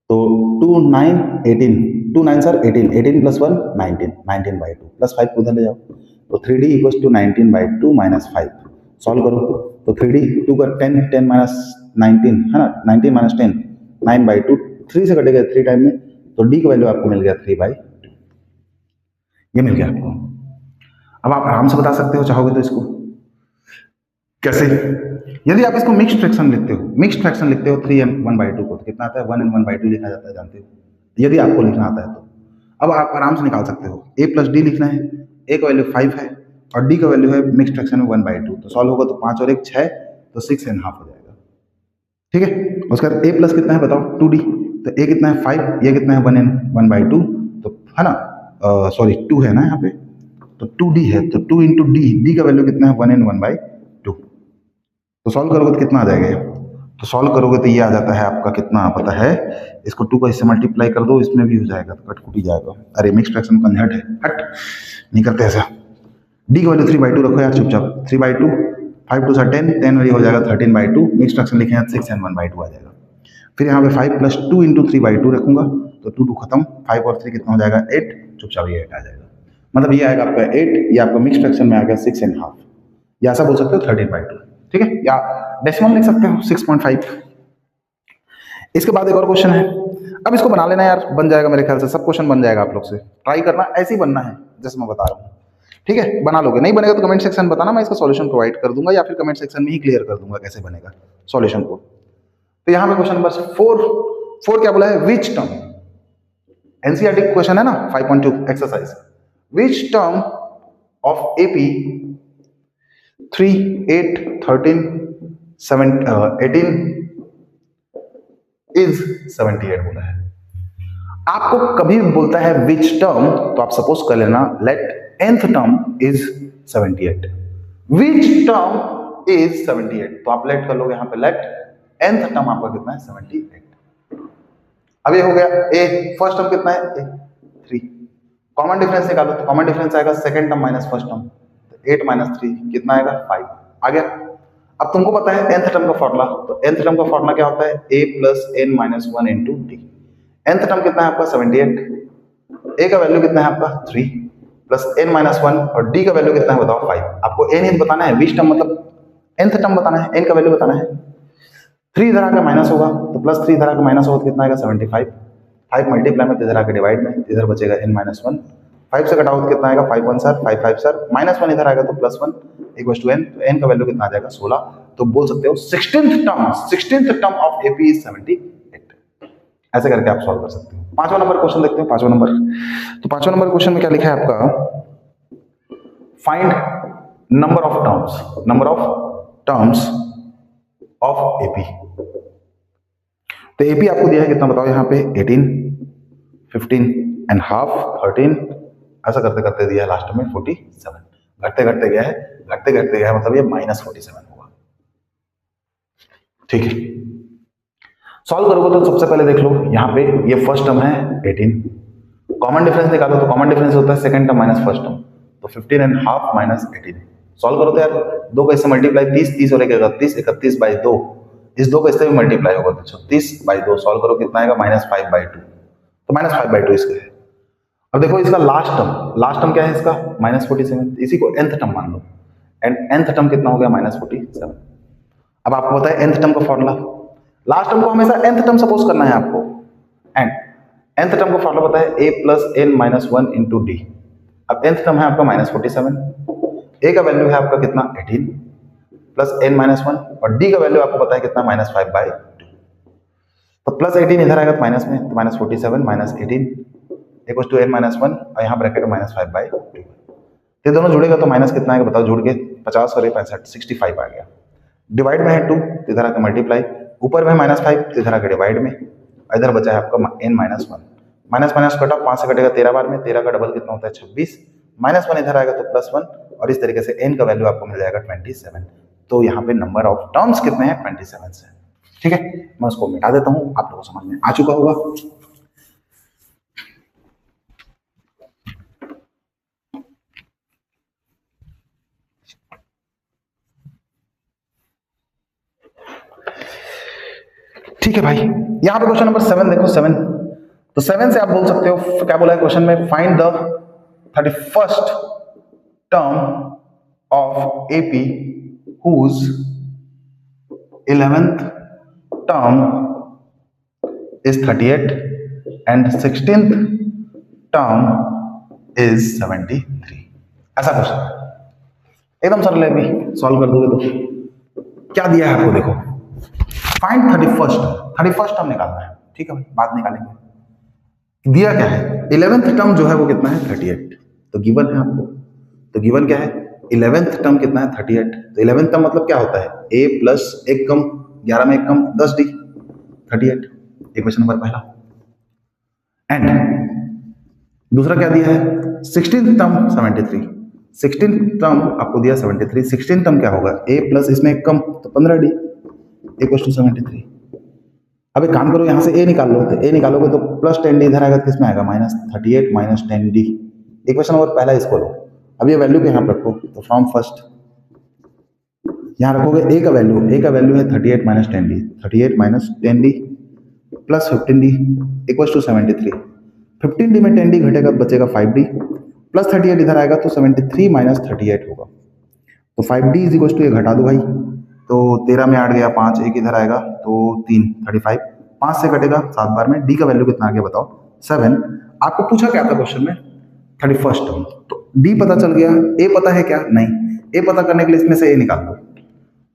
तो 2 9 18, 2 9 सर 18, 18 प्लस 1 19, 19/2 प्लस 5 को उधर ले जाओ तो 3D equals to 19/2 minus 5। Solve करो तो 3D 2 का 10, 10 माइनस 19 है ना, 19 माइनस 10 9/2, 3 से कटेगा 3 टाइम में, तो D का वैल्यू आपको मिल गया 3/2। ये मिल गया आपको। अब आप आराम से बता सकते हो चाहोगे तो इसको। कैसे? यदि आप इसको मिक्स्ड फ्रैक्शन लिखते हो, मिक्स्ड फ्रैक्शन लिखते हो 3n1/2 को, तो कितना आता है? 1n1/2 लिखा जाता है, जानते हो, यदि आपको लिखना आता है तो। अब आप आराम से निकाल सकते हो। a प्लस डी लिखना है, a का वैल्यू 5 है और d का वैल्यू है मिक्स्ड फ्रैक्शन में 1/2, तो सॉल्व होगा तो 5 और 1 6, तो 6.5 हो जाएगा। ठीक है, उसके बाद a प्लस कितना है बताओ? 2d, तो a कितना है? 5, ये कितना है? 1n1/2, तो है ना, सॉरी 2 है ना यहाँ पे, तो 2d है, तो 2 इंटू डी का वैल्यू कितना है? 1n1/2। तो सॉल्व करोगे तो कितना आ जाएगा? तो सॉल्व करोगे तो ये आ जाता है आपका कितना पता है? इसको 2 का इससे मल्टीप्लाई कर दो, इसमें भी हो जाएगा, तो कट ही जाएगा। अरे मिक्स फ्रैक्शन कंजर्ट है, हट नहीं करते ऐसा। डी की वैल्यू 3/2 रखो यार चुपचाप, 3/2, 5 2 10, 10 और ये हो जाएगा 13/2, मिक्स फ्रैक्शन लिखे हैं 6n1/2 आ जाएगा। फिर यहाँ पे 5 प्लस 2 इंटू 3/2 रखूंगा, तो 2 2 खत्म, 5 और 3 कितना हो जाएगा? 8, चुपचाप ये 8 आ जाएगा। मतलब ये आएगा आपका 8, ये आपका मिक्स फ्रैक्शन में आ गया 6.5, या ऐसा बोल सकते हो 13/2। ठीक है, या डेसिमल लिख सकते हो 6.5। इसके बाद एक और क्वेश्चन है, अब इसको बना लेना यार, बन जाएगा मेरे ख्याल से, सब क्वेश्चन बन जाएगा आप लोग से। ट्राई करना, ऐसे ही बनना है जैसे मैं बता रहा हूँ। ठीक है, बना लोगे, नहीं बनेगा तो कमेंट सेक्शन में बताना, मैं इसका सॉल्यूशन प्रोवाइड कर दूंगा, या फिर कमेंट सेक्शन में ही क्लियर कर दूंगा कैसे बनेगा सॉल्यूशन को। तो यहाँ पे क्वेश्चन नंबर 4 क्या बोला है? विच टर्म, एनसीईआरटी क्वेश्चन है ना, 5.2 exercise, which term of AP 3 8 13 7 18 is 78 बोला है। आपको कभी भी बोलता है विच टर्म, तो आप सपोज कर लेना let nth term is 78, which term is 78, तो आप लेट कर लोगे यहाँ पे लेट nth टर्म आपका कितना है? 78। अब ये हो गया ए, फर्स्ट टर्म कितना है? ए 3, कॉमन डिफरेंस निकालो, तो कॉमन डिफरेंस आएगा second term minus first term, तो 8 माइनस 3 कितना आएगा? 5 आ गया। अब तुमको पता है nth टर्म का फॉर्मूला, तो nth टर्म का फॉर्मूला क्या होता है? a plus n minus 1 into D. nth term कितना है आपका? 78, a का वैल्यू कितना है आपका? 3 प्लस n माइनस 1 और d का वैल्यू कितना है बताओ? 5। आपको n ही बताना है, विच टर्म मतलब nth टर्म बताना है, n का वैल्यू बताना है। 3 इधर आकर माइनस होगा, तो प्लस 3 इधर आकर माइनस होगा तो कितना आएगा? 75। 5 मल्टीप्लाई में, इधर आकर डिवाइड में, इधर बचेगा n माइनस 1, 5 से कटा हो तो कितना आएगा? 5 1 सर, 5 5 सर, माइनस 1 इधर आएगा तो प्लस 1 इक्वल्स टू n, तो n का वैल्यू कितना आ जाएगा? 16। तो बोल सकते हो 16th term of AP is 78। ऐसे करके आप सॉल्व कर सकते हो। 5वां नंबर क्वेश्चन देखते हैं, 5वां नंबर। तो 5वां नंबर क्वेश्चन में क्या लिखा है आपका? Find number of terms of AP. तो एपी आपको दिया है कितना बताओ यहाँ पे? 18, 15 एंड हाफ, 13, ऐसा करते करते दिया है लास्ट में 47, घटते घटते गया है, मतलब ये -47 होगा। ठीक है, सॉल्व करोगे तो सबसे पहले देख लो यहाँ पे ये फर्स्ट टर्म है 18, कॉमन डिफरेंस निकालो, तो कॉमन डिफरेंस होता है second term minus first term, तो 15 एंड हाफ माइनस 18। सॉल्व करो तो यार 2 का इससे मल्टीप्लाई 30, 30 और 1 31, 31/2, इस 2 का इससे भी मल्टीप्लाई होगा तो 36/2। सॉल्व करो कितना आएगा? -5/2, तो -5/2 इसका है। अब देखो इसका लास्ट टर्म क्या है इसका? -47, इसी को nth टर्म मान लो, एंड nth टर्म कितना हो गया? -47। अब आपको पता है nth टर्म का फॉर्मूला, लास्ट टर्म को हमेशा nth टर्म सपोज करना है आपको, एंड nth टर्म का फॉर्मूला पता है a plus n minus 1 into D. अब nth टर्म है आपका -47, a का वैल्यू है आपका कितना? 18 प्लस n माइनस 1 और d का वैल्यू आपको पता है कितना? -5/2, तो प्लस 18 इधर आएगा तो माइनस में, तो -47 minus 18 equal to n minus 1 और यहाँ ब्रैकेट में -5/2। ये दोनों जुड़ेगा तो माइनस कितना आएगा बताओ? जुड़ के 50 और 65, 65 आ गया। डिवाइड में है 2, तो इधर आकर मल्टीप्लाई, ऊपर में -5 तो इधर आकर डिवाइड में, इधर बचा है आपका n माइनस 1, माइनस माइनस कटा 5 से कटेगा 13 बार में, 13 का डबल कितना होता है? 26, -1 इधर आएगा तो +1, और इस तरीके से n का वैल्यू आपको मिल जाएगा 27। तो यहाँ पे नंबर ऑफ टर्म्स कितने हैं? 27 से। ठीक है, मैं उसको मिटा देता हूँ, आप लोगों को समझ में आ चुका होगा। ठीक है भाई, यहाँ पे क्वेश्चन नंबर 7 देखो, 7, तो 7 से आप बोल सकते हो, क्या बोला है क्वेश्चन में? Find the 31st term of AP whose 11th term is 38 and 16th term is 73। ऐसा क्वेश्चन एकदम सरल है, भी सॉल्व कर दोगे तो क्या दिया है आपको, देखो फाइंड 31st टर्म निकालना है, ठीक है भाई, बाद निकालेंगे। दिया क्या है, 11th टर्म जो है वो कितना है 38, तो गिवन है आपको, तो गिवन क्या है 11th टर्म कितना है 38, तो 11th टर्म मतलब क्या होता है a प्लस एक कम 11 में एक कम 10d 38, इक्वेशन नंबर पहला। एंड दूसरा क्या दिया है 16th टर्म 73, 16th टर्म आपको दिया 73, 16th टर्म क्या होगा a प्लस इसमें एक कम तो 15d इक्वल टू 73। अब एक काम करो यहाँ से a निकाल लो, तो a निकालोगे तो प्लस 10d इधर आएगा, किसमें आएगा -38 माइनस 10d, इक्वेशन नंबर पहला इसको लो। अब ये वैल्यू के यहाँ पर रखो, तो फ्रॉम फर्स्ट यहाँ रखोगे a का वैल्यू है 38 minus 10d, 38 minus 10d plus 15d equal to 73, 15d में 10d घटेगा तो बचेगा 5d प्लस 38 इधर आएगा तो 73 माइनस 38 होगा, तो 5d इज इक्वल टू ये घटा दो भाई, तो 13 में 8 गया 5, एक इधर आएगा तो 3 35, 5 से कटेगा 7 बार में, d का वैल्यू कितना आ गया बताओ 7। आपको पूछा क्या था क्वेश्चन में 31st टर्म, तो d पता चल गया, a पता है क्या नहीं, a पता करने के लिए इसमें से a निकाल दो,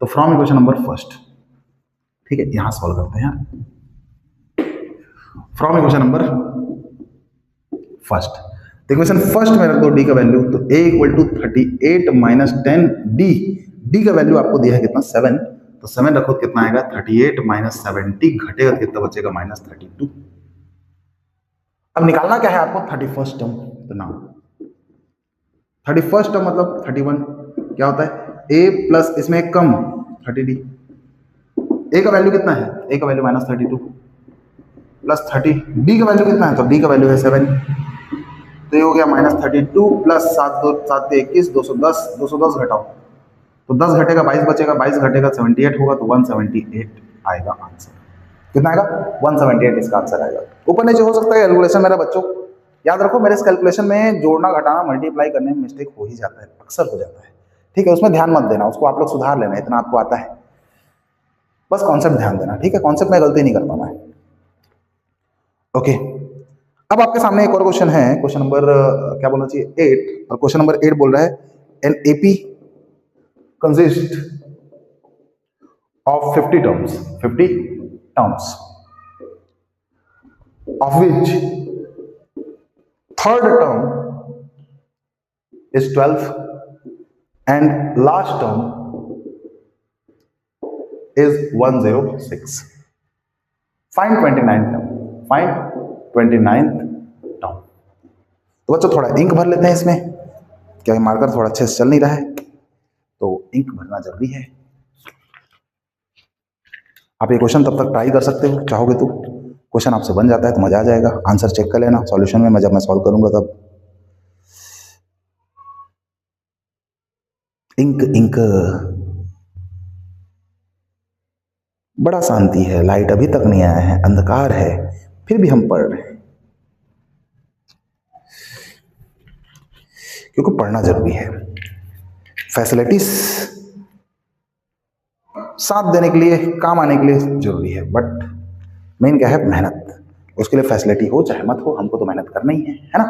तो फ्रॉम इक्वेशन नंबर फर्स्ट, ठीक है यहां सॉल्व करते हैं, फ्रॉम इक्वेशन नंबर फर्स्ट, तो इक्वेशन फर्स्ट में रख दो d का वैल्यू, तो a equal to 38 minus 10d, d का वैल्यू आपको दिया है कितना 7, तो 7 रखो कितना आएगा 38 माइनस 70 घटेगा तो कितना बचेगा -32। अब निकालना क्या है आपको 31st टर्म, तो नाउ 31st टर्म मतलब 31 क्या होता है a प्लस इसमें एक कम 30d, a का वैल्यू कितना है, a का वैल्यू -32 प्लस 30, d का वैल्यू कितना है, तो d का वैल्यू है 7, तो ये हो गया -32 प्लस 7 2 7 21 210, 210 घटाओ तो 10 घटेगा 22 बचेगा, 22 घटेगा 78 होगा, तो 178 आएगा आंसर, कितना आएगा 178 इसका आंसर आएगा। ऊपर नीचे हो सकता है कैलकुलेशन मेरा बच्चों, याद रखो मेरे इस कैलकुलेशन में जोड़ना घटाना मल्टीप्लाई करने में मिस्टेक हो ही जाता है, अक्सर हो जाता है, ठीक है, उसमें ध्यान मत देना, उसको आप लोग सुधार लेना, इतना आपको आता है, बस कॉन्सेप्ट ध्यान देना, ठीक है, कॉन्सेप्ट में गलती नहीं करता मैं। ओके, अब आपके सामने एक और क्वेश्चन है, क्वेश्चन नंबर क्या बोलना चाहिए 8, और क्वेश्चन नंबर 8 बोल रहा है an AP consist of 50 terms of which third term is 12 and last term is 106. Find 29th term. Find 29th term. तो बच्चों थोड़ा इंक भर लेते हैं इसमें, क्या मार्कर थोड़ा अच्छे से चल नहीं रहा है, तो इंक भरना जरूरी है। आप ये क्वेश्चन तब तक ट्राई कर सकते हो, चाहोगे तो क्वेश्चन आपसे बन जाता है तो मजा आ जाएगा, आंसर चेक कर लेना सॉल्यूशन में, जब मैं सॉल्व करूंगा तब। इंक बड़ा शांति है, लाइट अभी तक नहीं आया है, अंधकार है, फिर भी हम पढ़ रहे हैं क्योंकि पढ़ना जरूरी है। फैसिलिटीज साथ देने के लिए, काम आने के लिए जरूरी है, बट मेन क्या है मेहनत, उसके लिए फैसिलिटी हो चाहे मत हो, हमको तो मेहनत करना ही है ना।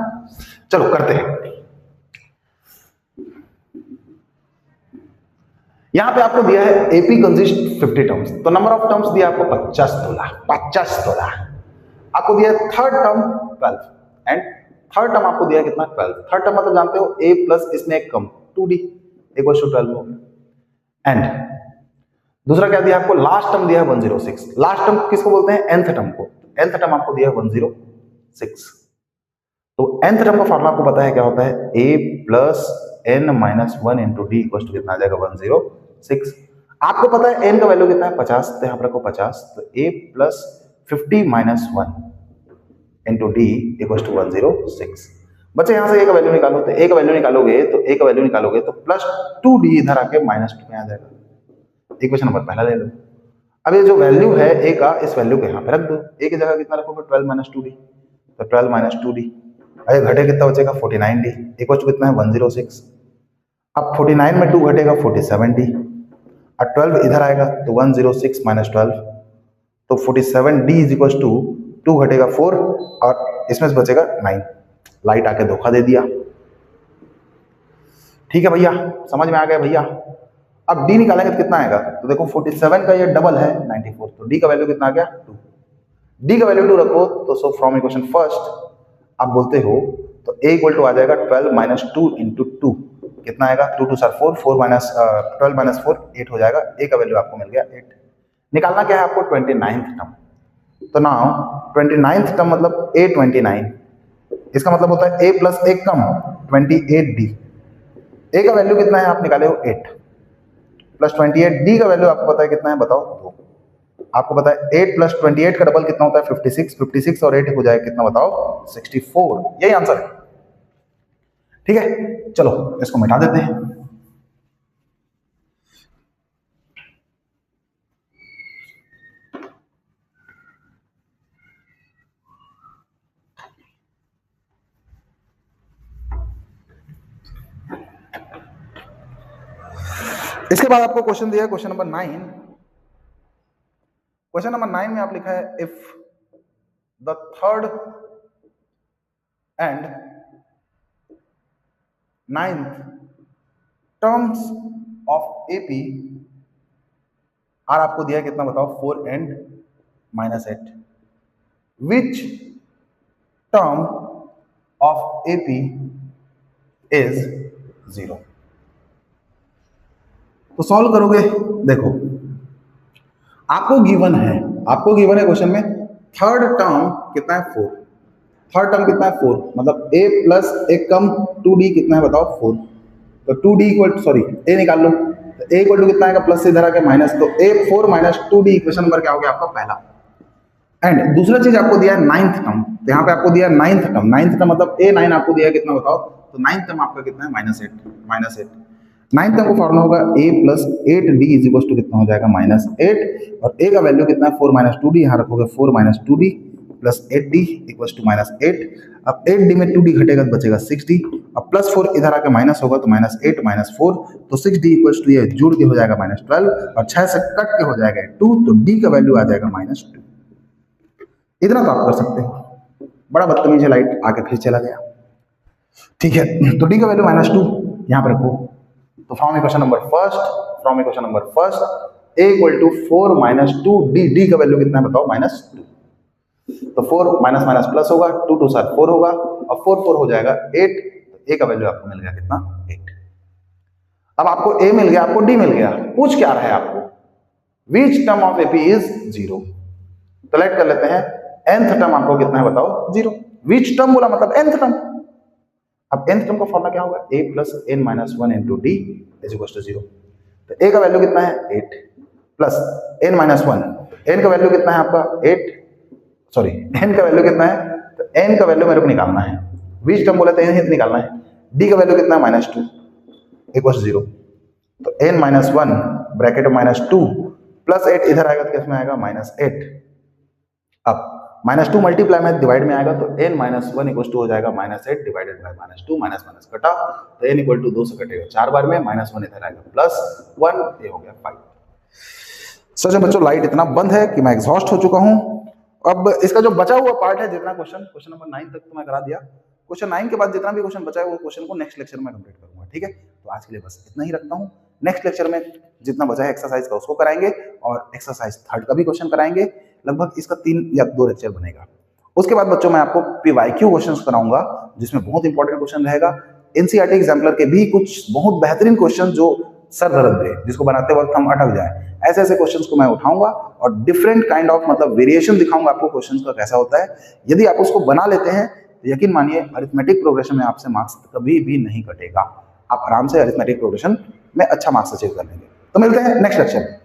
चलो करते हैं। यहां पे आपको दिया है एपी कंसिस्ट 50 टर्म्स, तो नंबर ऑफ टर्म्स दिया आपको 50 आपको दिया third term 12 and third term आपको दिया कितना 12, थर्ड टर्म मतलब जानते हो a प्लस इसमें एक कम 2d इक्वल टू 12 हो गया। एंड दूसरा क्या दिया आपको, लास्ट टर्म दिया है 106, लास्ट टर्म किसको बोलते हैं nth टर्म को, nth टर्म आपको दिया है 106, तो nth टर्म का फॉर्मूला आपको पता है क्या होता है, a plus n minus 1 into d equal to कितना आ जाएगा 106। आपको पता है n का वैल्यू कितना है 50, तो यहाँ पर रखो 50, तो a plus 50 minus 1 into d equal to 106। बच्चे यहाँ से a का वैल्यू निकालो, तो a का वैल्यू निकालोगे तो प्लस 2d इधर आके माइनस 2 में आ जाएगा, इक्वेशन नंबर पहला ले लो। अब ये जो वैल्यू है a का, इस वैल्यू को यहाँ पे रख दो, a की जगह कितना रखोगे 12 माइनस 2d, तो 12 माइनस 2d, अरे घटे कितना बचेगा 49d इक्वल टू कितना है 106। अब 49 में 2 घटेगा 47d, और 12 इधर आएगा तो 106 माइनस 12, तो 47d इज इक्वल टू 2 घटेगा 4 और इसमें से बचेगा 9, लाइट आके धोखा दे दिया। ठीक है भैया, समझ में आ गया भैया। अब डी निकालेंगे तो कितना आएगा, तो देखो 47 का ये डबल है 94, तो डी का वैल्यू कितना आ गया 2। डी का वैल्यू 2 रखो तो सो फ्रॉम इक्वेशन फर्स्ट आप बोलते हो तो a इक्वल टू आ जाएगा 12 माइनस 2 इंटू 2, कितना आएगा 2 2 4 4 माइनस 12 माइनस 4 8 हो जाएगा। a का वैल्यू आपको मिल गया 8। निकालना क्या है आपको 29th टर्म, तो नाउ 29th टर्म मतलब a 29, इसका मतलब होता है a प्लस एक कम 28d। a का वैल्यू कितना है आप निकाले हो 8 प्लस 28, डी का वैल्यू आपको पता है कितना है बताओ 2। आपको पता है 8 प्लस 28 का डबल कितना होता है 56, 56 और 8 हो जाएगा कितना बताओ 64, यही आंसर है। ठीक है, चलो इसको मिटा देते हैं। इसके बाद आपको क्वेश्चन दिया है क्वेश्चन नंबर 9। क्वेश्चन नंबर 9 में आप लिखा है if the third and 9th terms of AP are, आपको दिया है कितना बताओ 4 and -8, which term of AP is 0। तो सॉल्व करोगे, देखो आपको गिवन है क्वेश्चन में थर्ड टर्म कितना है 4, थर्ड टर्म कितना है 4, मतलब a प्लस एक कम 2d कितना है बताओ 4, तो 2d इक्वल सॉरी a निकाल लो, तो a इक्वल टू कितना आएगा प्लस से इधर आके माइनस, तो a 4 minus 2d equation number क्या हो गया आपका पहला। एंड दूसरा चीज आपको दिया है 9th टर्म, तो यहाँ पे आपको दिया है 9th टर्म, 9th टर्म मतलब a9 आपको दिया है कितना बताओ, तो 9th टर्म आपका कितना है -8। 9th टर्म का फॉर्मूला होगा a plus 8d is equal to कितना हो जाएगा -8, और a का वैल्यू कितना है 4 माइनस 2d, यहाँ रखोगे 4 minus 2d plus 8d equal to -8। अब 8d में 2d घटेगा तो बचेगा 6d, अब प्लस 4 इधर आके माइनस होगा तो -8 -4, तो 6d इक्वल टू ये जुड़ के हो जाएगा -12, और 6 से कट के हो जाएगा 2, तो d का वैल्यू आ जाएगा -2। इतना तो आप कर सकते हो। बड़ा बदतमीज है, लाइट आके फिर चला गया। ठीक है, तो d का वैल्यू -2 यहाँ पर रखो, तो from equation number first a equal to 4 minus 2d, d का वैल्यू कितना है बताओ -2, तो 4 माइनस माइनस प्लस होगा, 2 2 7 4 होगा, और 4 4 हो जाएगा 8, तो a का वैल्यू आपको मिल गया कितना 8। अब आपको a मिल गया, आपको d मिल गया, पूछ क्या रहा है आपको विच टर्म ऑफ ap इज 0, तो लेट कर लेते हैं nth टर्म आपको कितना है बताओ 0, विच टर्म बोला मतलब nth टर्म। अब nth टर्म का फॉर्मूला क्या होगा a plus n minus 1 into d is equal to 0, तो a का वैल्यू कितना है 8 प्लस n माइनस 1, n का वैल्यू कितना है आपका 8, सॉरी n का वैल्यू कितना है, तो n का वैल्यू मेरे को निकालना है, विच टर्म बोला था n निकालना है, d का वैल्यू कितना है -2 इक्वल 0, तो n माइनस 1 ब्रैकेट -2 प्लस 8 इधर आएगा तो किसमें आएगा -8। अब -2 मल्टीप्लाई में डिवाइड में आएगा तो n माइनस 1 इक्वल टू हो जाएगा -8 डिवाइडेड बाय -2, माइनस माइनस कटा, तो n इक्वल टू 2 से कटेगा 4 बार में, -1 इधर आएगा +1, ये हो गया 5। सच बच्चों लाइट इतना बंद है कि मैं एग्जॉस्ट हो चुका हूं। अब इसका जो बचा हुआ पार्ट है, जितना क्वेश्चन नंबर 9 तक तो मैं करा दिया, क्वेश्चन 9 के बाद जितना भी क्वेश्चन बचा है वो क्वेश्चन को नेक्स्ट लेक्चर में कंप्लीट करूंगा। ठीक है, तो आज के लिए बस इतना ही रखता हूँ। नेक्स्ट लेक्चर में जितना बचा है एक्सरसाइज का उसको कराएंगे, और एक्सरसाइज 3 का भी क्वेश्चन कराएंगे। लगभग इसका 3 या 2 लेक्चर बनेगा। उसके बाद बच्चों मैं आपको पीवाईक्यू क्वेश्चंस कराऊंगा, जिसमें बहुत इंपॉर्टेंट क्वेश्चन रहेगा। एनसीईआरटी एग्जाम्पलर के भी कुछ बहुत बेहतरीन क्वेश्चन जो सर दर्द दे, जिसको बनाते वक्त हम अटक जाए, ऐसे ऐसे क्वेश्चंस को मैं उठाऊंगा और डिफरेंट काइंड ऑफ मतलब वेरिएशन दिखाऊंगा आपको क्वेश्चंस का कैसा होता है। यदि आप उसको बना लेते हैं तो यकीन मानिए अरिथमेटिक प्रोग्रेशन में आपसे मार्क्स कभी भी नहीं कटेगा। आप आराम से अरिथमेटिक प्रोग्रेशन में अच्छा मार्क्स अचीव कर लेंगे। तो मिलते हैं नेक्स्ट लेक्चर में।